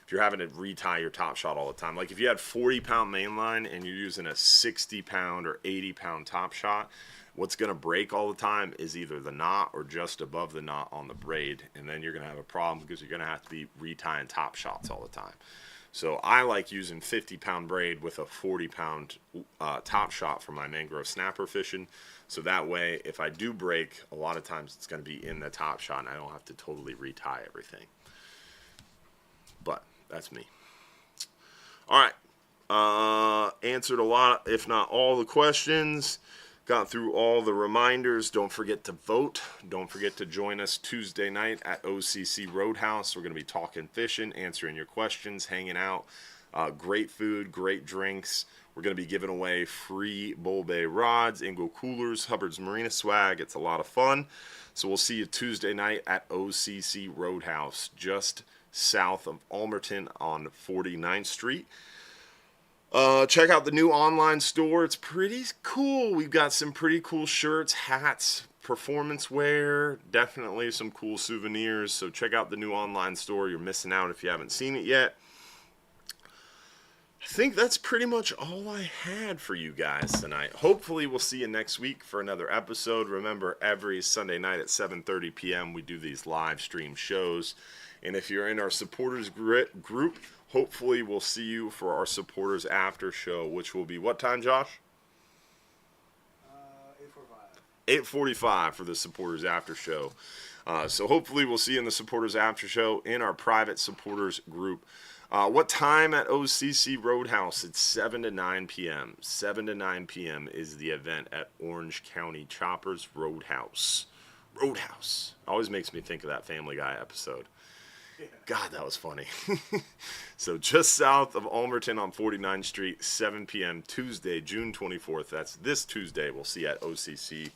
if you're having to retie your top shot all the time, like if you had 40-pound main line and you're using a 60-pound or 80-pound top shot, what's going to break all the time is either the knot or just above the knot on the braid, and then you're going to have a problem because you're going to have to be retying top shots all the time. So I like using 50-pound braid with a 40-pound top shot for my mangrove snapper fishing. So that way, if I do break, a lot of times it's going to be in the top shot and I don't have to totally retie everything. But that's me. All right. Answered a lot, if not all, the questions. Got through all the reminders. Don't forget to vote. Don't forget to join us Tuesday night at OCC Roadhouse. We're going to be talking fishing, answering your questions, hanging out. Great food, great drinks. We're going to be giving away free Bull Bay rods, Ingo coolers, Hubbard's Marina swag. It's a lot of fun. So we'll see you Tuesday night at OCC Roadhouse, just south of Almerton on 49th Street. Check out the new online store. It's pretty cool. We've got some pretty cool shirts, hats, performance wear, definitely some cool souvenirs. So check out the new online store. You're missing out if you haven't seen it yet. I think that's pretty much all I had for you guys tonight. Hopefully we'll see you next week for another episode. Remember, every Sunday night at 7:30 p.m. we do these live stream shows. And if you're in our supporters group, hopefully we'll see you for our supporters after show, which will be what time, Josh? 8:45 for the supporters after show. So hopefully we'll see you in the supporters after show in our private supporters group. What time at OCC Roadhouse? It's 7 to 9 p.m. 7 to 9 p.m. is the event at Orange County Choppers Roadhouse. Roadhouse. Always makes me think of that Family Guy episode. God, that was funny. So just south of Almerton on 49th Street, 7 p.m. Tuesday, June 24th. That's this Tuesday. We'll see you at OCC.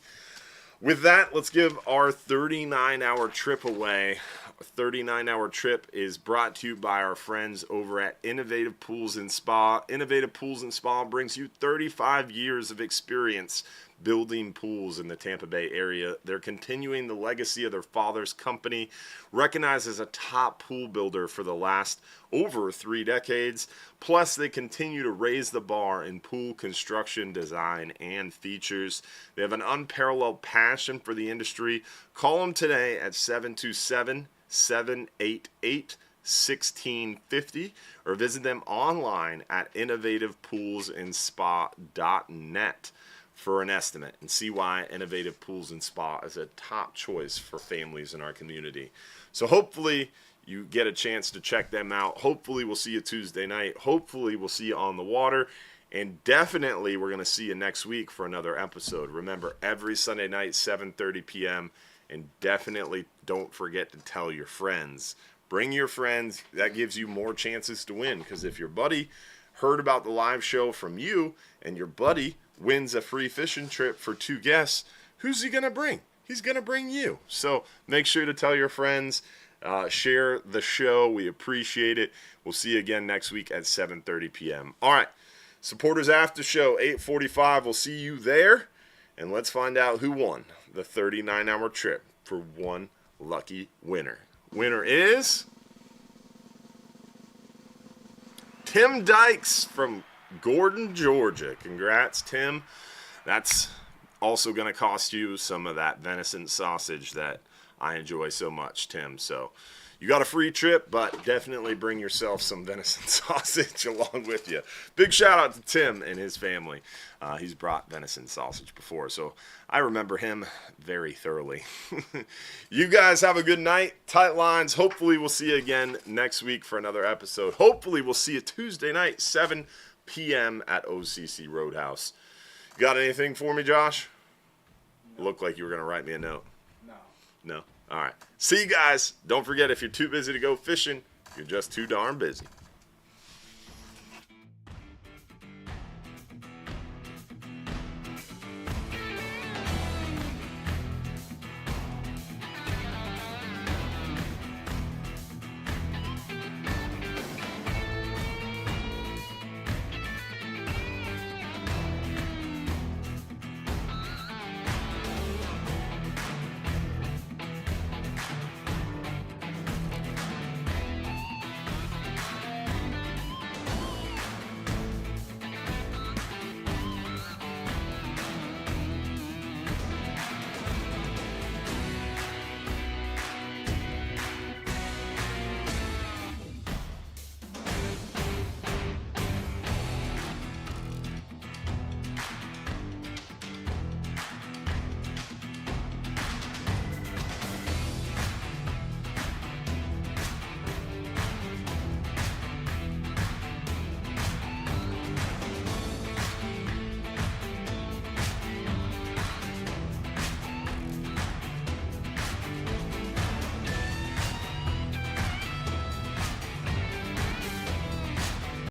With that, let's give our 39-hour trip away. A 39-hour trip is brought to you by our friends over at Innovative Pools and Spa. Innovative Pools and Spa brings you 35 years of experience building pools in the Tampa Bay area. They're continuing the legacy of their father's company, recognized as a top pool builder for the last over 3 decades. Plus, they continue to raise the bar in pool construction, design, and features. They have an unparalleled passion for the industry. Call them today at 727-788-1650 or visit them online at innovativepoolsandspa.net for an estimate and see why Innovative Pools and Spa is a top choice for families in our community. So hopefully you get a chance to check them out. Hopefully we'll see you Tuesday night. Hopefully we'll see you on the water. And definitely we're going to see you next week for another episode. Remember, every Sunday night, 7:30 p.m. And definitely don't forget to tell your friends. Bring your friends. That gives you more chances to win. Because if your buddy heard about the live show from you and your buddy wins a free fishing trip for 2 guests, who's he going to bring? He's going to bring you. So make sure to tell your friends. Share the show. We appreciate it. We'll see you again next week at 7:30 p.m. All right. Supporters after show, 8:45. We'll see you there. And let's find out who won the 39-hour trip for one lucky winner. Winner is Tim Dykes from Gordon, Georgia. Congrats, Tim. That's also going to cost you some of that venison sausage that I enjoy so much, Tim. So you got a free trip, but definitely bring yourself some venison sausage along with you. Big shout out to Tim and his family. He's brought venison sausage before, so I remember him very thoroughly. You guys have a good night. Tight lines. Hopefully we'll see you again next week for another episode. Hopefully we'll see you Tuesday night, 7 p.m. at OCC Roadhouse. Got anything for me, Josh? No. Looked like you were going to write me a note. No? All right. See you guys. Don't forget, if you're too busy to go fishing, you're just too darn busy.